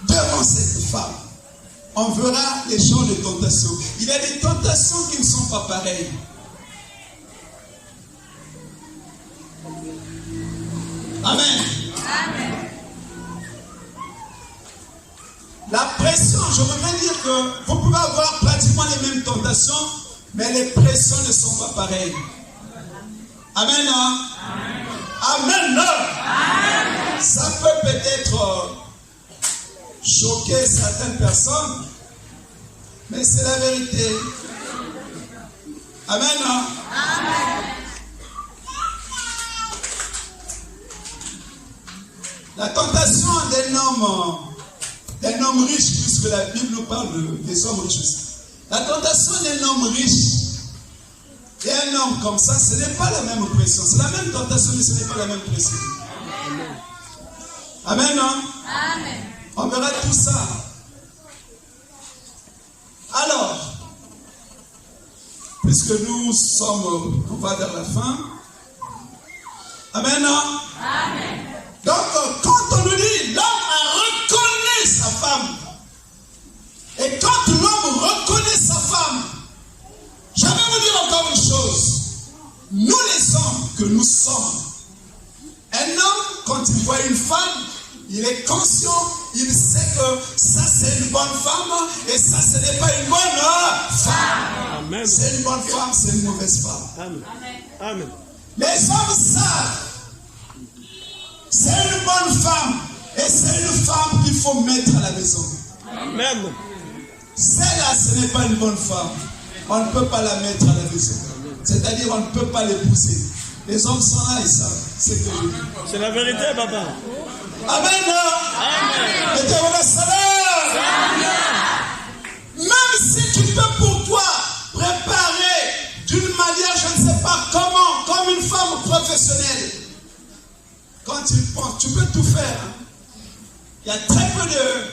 devant cette femme. On verra les champs de tentation. Il y a des tentations qui ne sont pas pareilles. Amen. Amen. La pression, je voudrais dire que vous pouvez avoir pratiquement les mêmes tentations, mais les pressions ne sont pas pareilles. Amen. Amen. Amen. Amen. Ça peut peut-être choquer certaines personnes, mais c'est la vérité. Amen. Amen. La tentation d'un homme riche, puisque la Bible nous parle des hommes riches aussi. La tentation d'un homme riche et un homme comme ça, ce n'est pas la même pression. C'est la même tentation, mais ce n'est pas la même pression. Amen. Amen. On verra tout ça. Alors, puisque nous sommes, on va vers la fin. Amen. Amen. Donc, quand on nous dit, l'homme a reconnu sa femme, et quand l'homme reconnaît sa femme, je vais vous dire encore une chose. Nous les hommes que nous sommes, un homme, quand il voit une femme, il est conscient, il sait que ça c'est une bonne femme, et ça ce n'est pas une bonne femme. Amen. C'est une bonne femme, c'est une mauvaise femme. Amen. Amen. Les hommes savent. C'est une bonne femme. Et c'est une femme qu'il faut mettre à la maison. Amen. Celle-là, ce n'est pas une bonne femme. On ne peut pas la mettre à la maison. C'est-à-dire, on ne peut pas l'épouser. Les hommes sont là, ils savent. C'est la vérité, papa. Amen. L'éternel salaire. Même si tu peux pour toi préparer d'une manière, je ne sais pas comment, comme une femme professionnelle. Quand tu penses, tu peux tout faire. Il y a très peu de...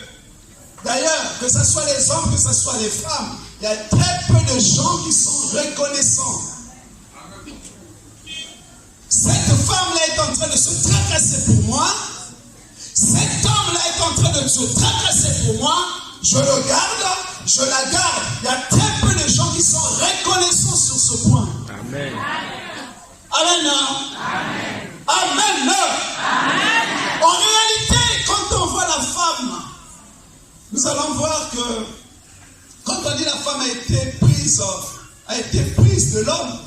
D'ailleurs, que ce soit les hommes, que ce soit les femmes, il y a très peu de gens qui sont reconnaissants. Cette femme-là est en train de se tracasser pour moi. Cet homme-là est en train de se tracasser pour moi. Je le garde, je la garde. Il y a très peu de gens qui sont reconnaissants sur ce point. Amen. Amen. Amen. Amen. En réalité, quand on voit la femme, nous allons voir que quand on dit la femme a été prise de l'homme,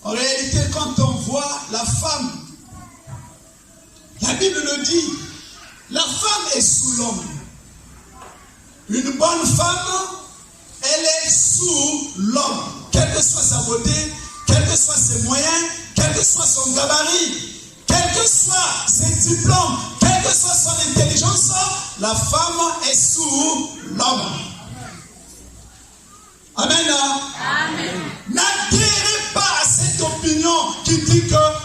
en réalité, quand on voit la femme, la Bible le dit, la femme est sous l'homme. Une bonne femme, elle est sous l'homme. Quelle que soit sa beauté, quels que soient ses moyens, quel que soit son gabarit, quels que soient ses diplômes, quelle que soit son intelligence, la femme est sous l'homme. Amen. Amen. N'adhérez pas à cette opinion qui dit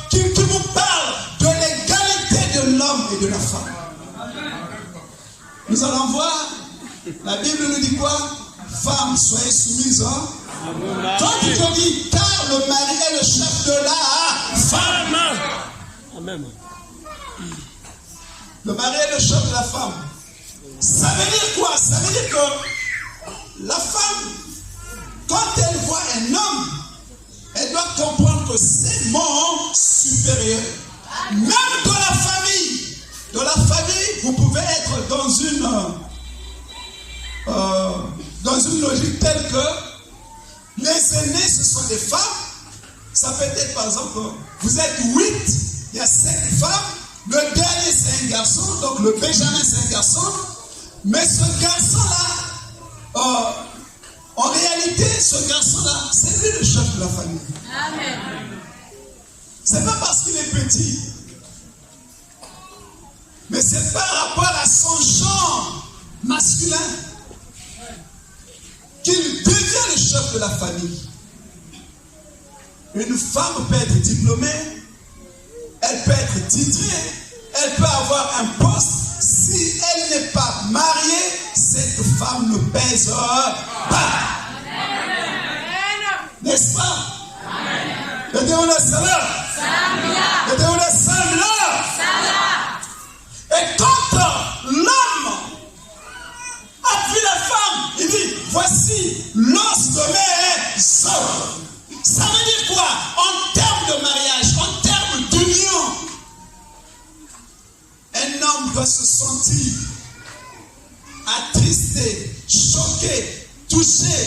qui vous parle de l'égalité de l'homme et de la femme. Nous allons voir, la Bible nous dit quoi? Femmes, soyez soumises. Quand il te dit, car le mari est le chef de la femme. Amen. Le mari est le chef de la femme. Ça veut dire quoi? Ça veut dire que la femme, quand elle voit un homme, elle doit comprendre que c'est mon supérieur. Même dans la famille, vous pouvez être dans une logique telle que les aînés, ce sont des femmes. Ça peut être, par exemple, vous êtes 8, il y a 5 femmes. Le dernier, c'est un garçon. Donc, le Benjamin, c'est un garçon. Mais ce garçon-là, en réalité, ce garçon-là, c'est lui le chef de la famille. Amen. C'est pas parce qu'il est petit. Mais c'est par rapport à son genre masculin qu'il devient le chef de la famille. Une femme peut être diplômée, elle peut être titrée, elle peut avoir un poste. Si elle n'est pas mariée, cette femme ne pèse pas. N'est-ce pas? Le Dieu est salam. Le Dieu est salam. Et quand l'homme a vu la femme, il dit, voici l'os de mes os. Ça veut dire quoi? En termes de mariage, en termes d'union, un homme doit se sentir attristé, choqué, touché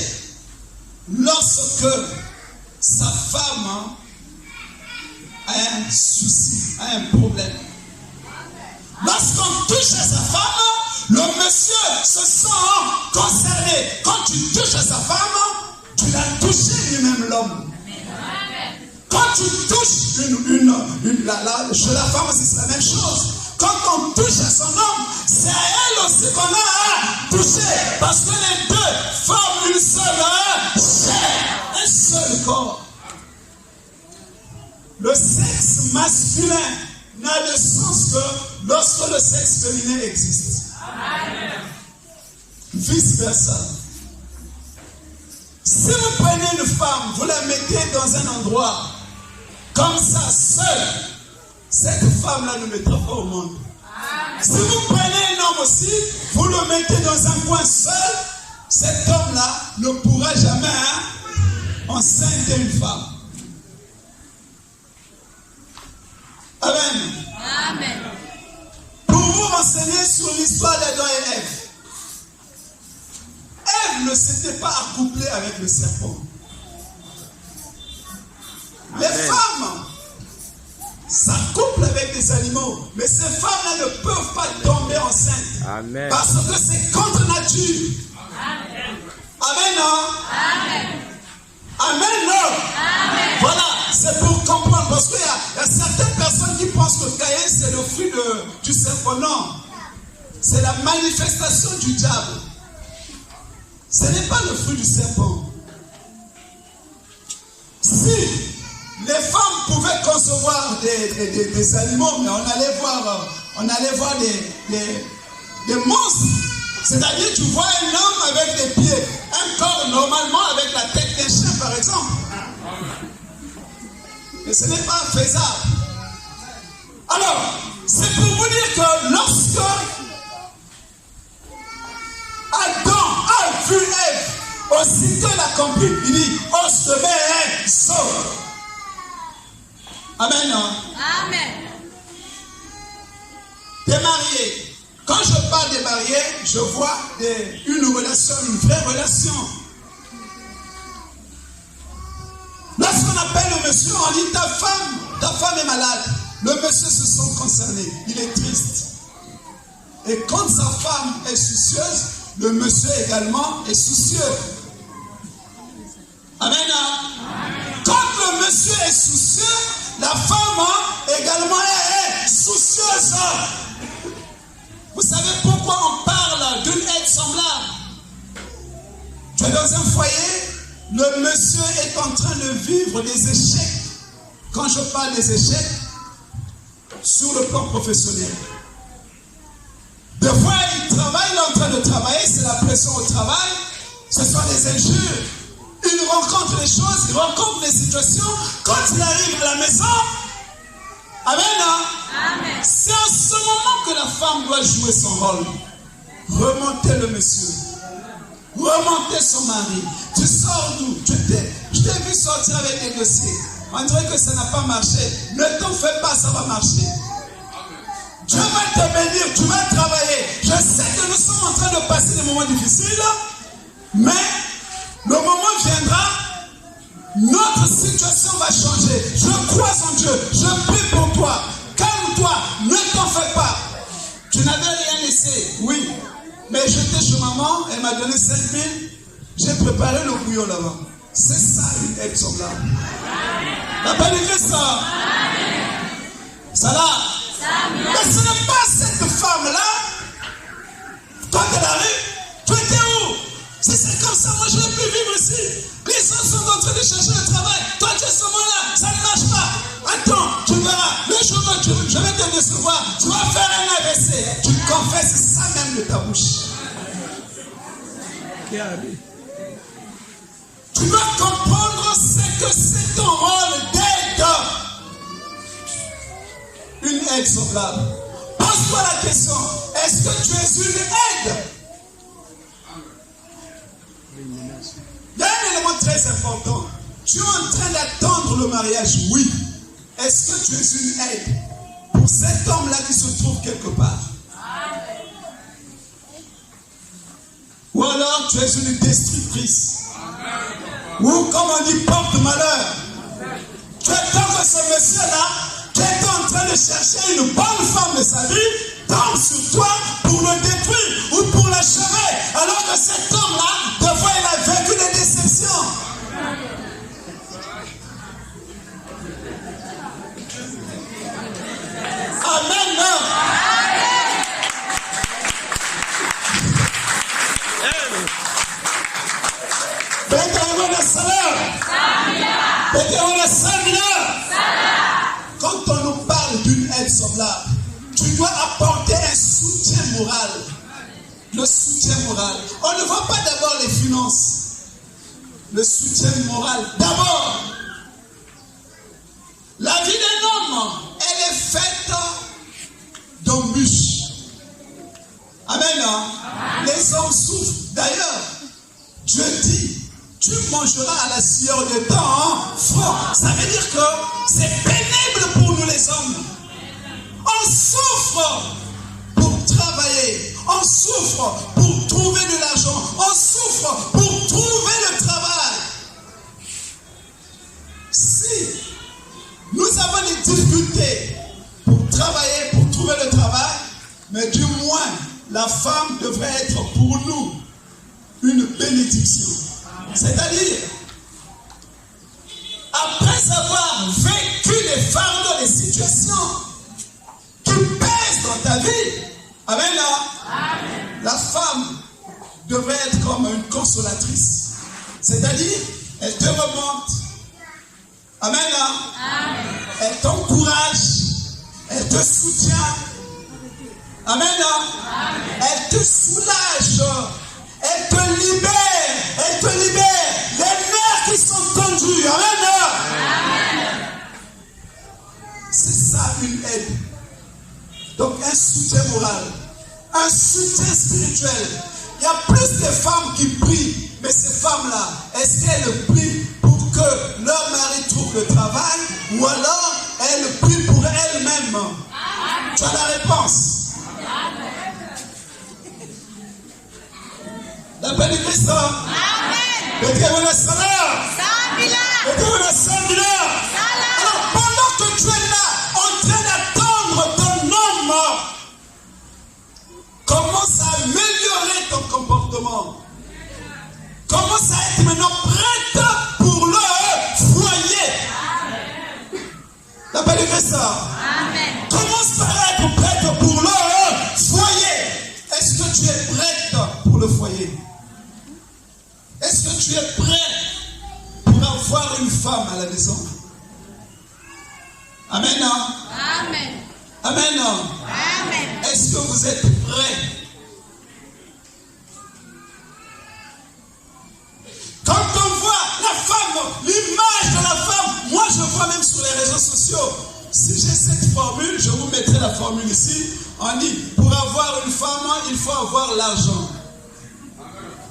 lorsque sa femme a un souci, a un problème. Lorsqu'on touche à sa femme, le monsieur se sent concerné. Quand tu touches à sa femme, tu l'as touché lui-même, l'homme. Quand tu touches chez la femme aussi, c'est la même chose. Quand on touche à son homme, c'est à elle aussi qu'on a touché. Parce que les deux forment une seule chair, un seul corps. Le sexe masculin n'a de sens que lorsque le sexe féminin existe. Vice versa. Si vous prenez une femme, vous la mettez dans un endroit comme ça, seule, cette femme-là ne mettra pas au monde. Si vous prenez un homme aussi, vous le mettez dans un coin seul, cet homme-là ne pourra jamais enceinte une femme. Amen. Amen. Pour vous renseigner sur l'histoire d'Adam et Ève. Ève ne s'était pas accouplée avec le serpent. Les femmes s'accouplent avec des animaux, mais ces femmes-là ne peuvent pas tomber enceintes. Amen. Parce que c'est contre nature. Amen. Amen. Amen. Amen. Voilà. c'est pour comprendre, parce qu'il y a certaines personnes qui pensent que Caïn c'est le fruit du serpent. Non, c'est la manifestation du diable. Ce n'est pas le fruit du serpent. Si les femmes pouvaient concevoir des animaux, mais on allait voir des monstres. C'est-à-dire, tu vois un homme avec des pieds, un corps normalement avec la tête d'un chien, par exemple. Mais ce n'est pas faisable. Alors, c'est pour vous dire que lorsque Adam a vu Ève, aussitôt il a compris, il dit, oh, ce est sauve. Amen. Amen. T'es marié. Quand je parle des mariés, je vois une relation, une vraie relation. Lorsqu'on appelle le monsieur, on dit ta femme est malade. Le monsieur se sent concerné, il est triste. Et quand sa femme est soucieuse, le monsieur également est soucieux. Amen. Quand le monsieur est soucieux, la femme également est soucieuse. Vous savez pourquoi on parle d'une aide semblable? Tu es dans un foyer, le monsieur est en train de vivre des échecs. Quand je parle des échecs, sur le plan professionnel. Des fois, il travaille, il est en train de travailler, c'est la pression au travail, ce sont des injures. Il rencontre les choses, il rencontre les situations. Quand il arrive à la maison, amen. Amen. C'est en ce moment que la femme doit jouer son rôle. Remonter le monsieur. Remonter son mari. Tu sors d'où? Je t'ai vu sortir avec des dossiers. On dirait que ça n'a pas marché. Ne t'en fais pas, ça va marcher. Dieu va te bénir, tu vas travailler. Je sais que nous sommes en train de passer des moments difficiles, mais le moment viendra, notre situation va changer. Je crois en Dieu, je prie pour toi. Calme-toi, ne t'en fais pas. Tu n'avais rien laissé, oui. Mais j'étais chez maman, elle m'a donné 5 000. J'ai préparé le bouillon là-bas. C'est ça une aide semblable. La bonne église, ça. Ça là. Mais ce n'est pas cette femme-là. Quand elle arrive, tu étais où? Si c'est comme ça, moi je n'ai plus vivre ici. Les gens sont en train de chercher le travail. Toi tu es seulement là, ça ne marche pas. Attends, tu verras. Le jour où je vais te décevoir, tu vas faire un AVC. Tu confesses ça même de ta bouche. Tu dois comprendre ce que c'est ton rôle d'aide. Une aide semblable. Pose-toi la question, est-ce que tu es une aide? Il y a un élément très important. Tu es en train d'attendre le mariage, oui. Est-ce que tu es une aide pour cet homme-là qui se trouve quelque part? Ou alors tu es une destructrice? Ou comme on dit, porte-malheur. Tu attends que ce monsieur-là, qui est en train de chercher une bonne femme de sa vie, tombe sur toi pour le détruire ou pour l'achever, alors que cet homme-là, des fois, il a vécu des déceptions. Amen. Quand on nous parle d'une aide semblable, tu dois apporter un soutien moral. Le soutien moral. On ne voit pas d'abord les finances. Le soutien moral. D'abord, la vie d'un homme, elle est faite d'embûches. Amen. Les hommes souffrent. D'ailleurs, Dieu dit, tu mangeras à la sueur de ton front. Ça veut dire que c'est pénible pour nous les hommes. On souffre pour travailler. On souffre pour trouver de l'argent. On souffre pour trouver le travail. Si nous avons des difficultés pour travailler, pour trouver le travail, mais du moins, la femme devrait être pour nous une bénédiction. C'est-à-dire, après avoir vécu les fardeaux, les situations qui pèsent dans ta vie, amen, la femme devrait être comme une consolatrice. C'est-à-dire, elle te remonte. Amen. Elle t'encourage. Elle te soutient. Amen. Elle te soulage. Elle te libère. Elle te libère. Les nerfs qui sont tendus. Amen. C'est ça une aide. Donc un soutien moral. Un soutien spirituel. Il y a plus de femmes qui prient. Mais ces femmes-là, est-ce qu'elles prient pour que leur mari trouve le travail ou alors elles prient pour elles-mêmes? Tu as la réponse. La paix de Christ. Le Dieu est le salaire. Le Dieu est le salaire. Alors pendant que tu es là, en train d'attendre ton homme, commence à améliorer ton comportement. Commence à être maintenant prête pour le foyer. La paix de Christ. Commence par être prête pour le foyer. Est-ce que tu es prête pour le foyer? Est-ce que tu es prêt pour avoir une femme à la maison? Amen. Amen. Amen. Amen. Est-ce que vous êtes prêts? Quand on voit la femme, l'image de la femme, moi je vois même sur les réseaux sociaux. Si j'ai cette formule, je vous mettrai la formule ici. On dit, pour avoir une femme, il faut avoir l'argent.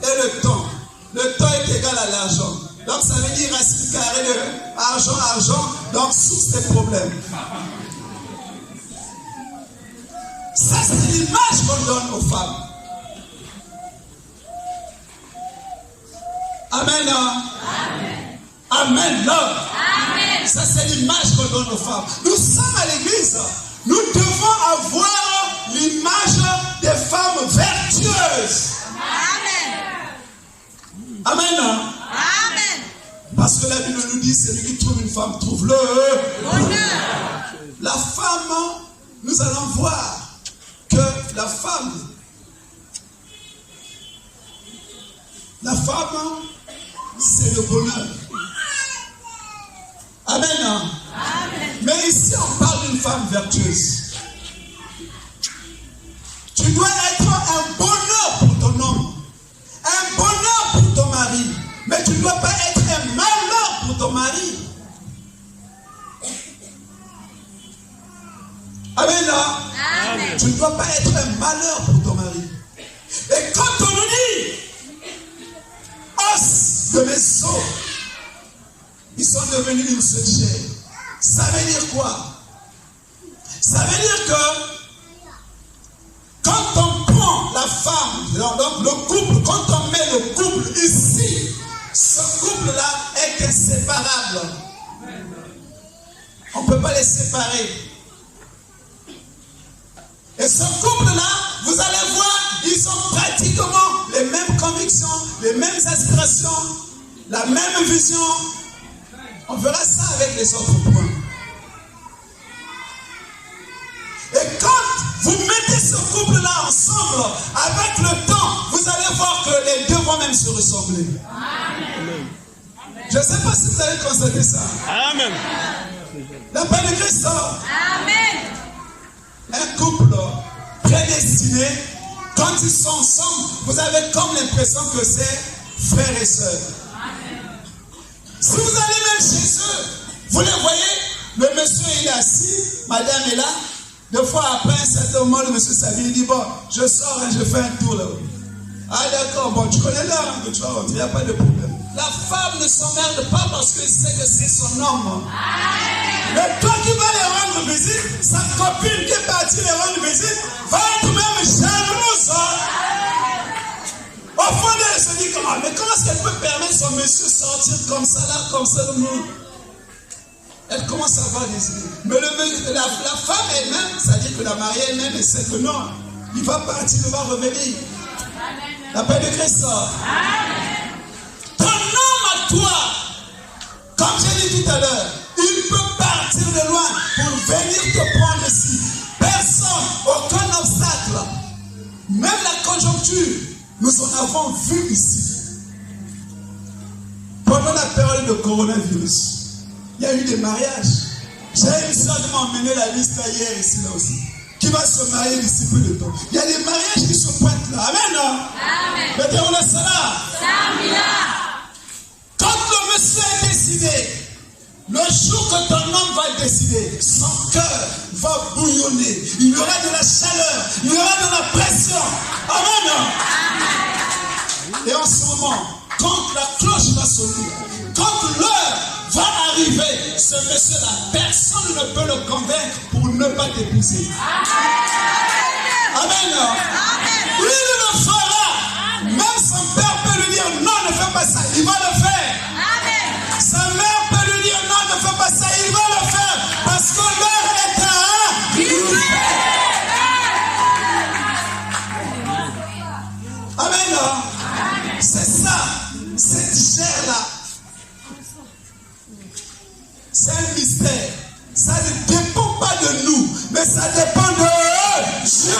Et le temps. Le temps est égal à l'argent. Donc ça veut dire racine carrée de argent, donc source des problèmes. Ça c'est l'image qu'on donne aux femmes. Amen. Amen. Amen. Amen. Ça c'est l'image qu'on donne aux femmes. Nous sommes à l'église. Nous devons avoir l'image des femmes vertueuses. Amen. Amen. Amen. Parce que la Bible nous dit, celui qui trouve une femme trouve le bonheur. La femme, nous allons voir que la femme, c'est le bonheur. Amen. Amen. Mais ici, on parle d'une femme vertueuse. Tu dois être un bonheur pour ton homme, un bonheur pour ton mari, mais tu ne dois pas être un malheur pour ton mari. Amen. Amen. Tu ne dois pas être un malheur pour ton mari. Et quand on nous dit os de mes os, ils sont devenus une seule chair. Ça veut dire quoi? Ça veut dire que quand on prend la femme, donc le couple, quand on met le couple ici, ce couple-là est inséparable. On ne peut pas les séparer. Et ce couple-là, vous allez voir, ils ont pratiquement les mêmes convictions, les mêmes aspirations, la même vision. On verra ça avec les autres points. Et quand vous mettez ce couple-là ensemble, avec le temps, vous allez voir que les deux vont même se ressembler. Amen. Je ne sais pas si vous avez constaté ça. Amen. La paix de Christ. Amen. Un couple prédestiné, quand ils sont ensemble, vous avez comme l'impression que c'est frères et sœurs. Si vous allez même chez eux, vous les voyez, le monsieur il est assis, madame est là. Deux fois après un certain moment, le monsieur s'habille, il dit bon, je sors et je fais un tour là. Ah d'accord, bon, tu connais l'heure que tu vas rentrer, il n'y a pas de problème. La femme ne s'emmerde pas parce qu'elle sait que c'est son homme. Mais toi qui vas les rendre visite, sa copine qui est partie les rendre visite, va être même jalouse. Au fond d'elle se dit comment, mais comment est-ce qu'elle peut permettre son monsieur sortir comme ça là, comme ça le monde? Elle commence à avoir des idées. Mais la femme elle-même, c'est-à-dire que la mariée elle-même, elle sait que non, il va partir, il va revenir. La paix de Christ. Ton homme à toi, comme j'ai dit dit tout à l'heure, il peut partir de loin pour venir te prendre ici. Personne, aucun obstacle, même la conjoncture, nous en avons vu ici. Pendant la période de coronavirus, il y a eu des mariages. J'ai une soeur qui m'a emmené la liste hier ici là aussi, qui va se marier d'ici peu de temps. Il y a des mariages qui se pointent là. Amen. Amen. Mais on est cela. Quand le monsieur est décidé, le jour que ton homme va décider, son cœur va bouillonner. Il y aura de la chaleur, il y aura de la pression. Amen. Et en ce moment, quand la cloche va sonner, quand l'heure va arriver, ce monsieur-là, personne ne peut le convaincre pour ne pas t'épouser. Amen. Lui, il le fera. Même son père peut lui dire non, ne fais pas ça. Il va le faire. Sa mère peut lui dire non, ne fais pas ça. Il va le faire. Parce que l'heure est à arriver. Amen. C'est ça. Cette chair-là. C'est un mystère. Ça ne dépend pas de nous, mais ça dépend de Dieu.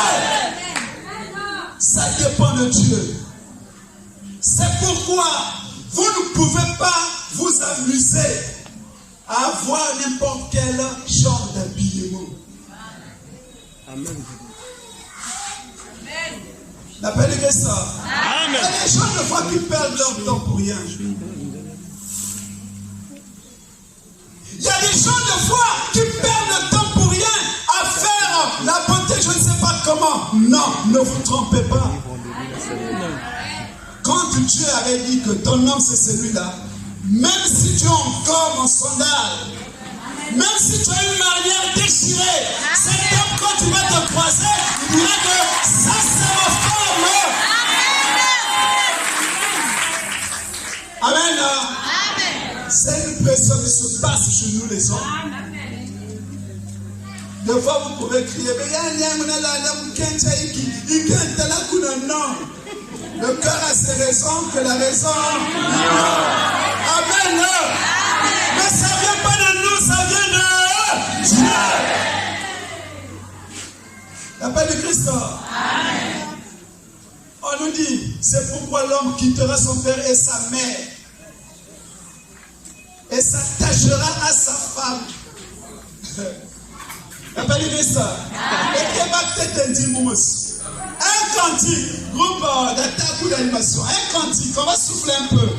Ça dépend de Dieu. C'est pourquoi vous ne pouvez pas vous amuser à avoir n'importe quel genre d'habillement. Amen. N'appelez ça. Amen. Il y a des gens de fois qui perdent leur temps pour rien. Il y a des gens de foi qui perdent le temps pour rien à faire la bonté, je ne sais pas comment. Non, ne vous trompez pas. Quand Dieu avait dit que ton homme c'est celui-là, même si tu as encore mon sandal, même si tu as une manière déchirée, cet homme quand tu vas te croiser, il dira que ça c'est ma femme. Amen. C'est une pression qui se passe chez nous les hommes. Des fois vous pouvez crier, le cœur a ses raisons que la raison. Amen. Mais ça ne vient pas de nous, ça vient de Dieu. L'appel de Christ. On nous dit, c'est pourquoi l'homme quittera son père et sa mère et s'attachera à sa femme. L'appel de Christ. Et qui va peut-être un dimanche. Un cantique, groupe d'attaque ou d'animation. Un cantique, on va souffler un peu.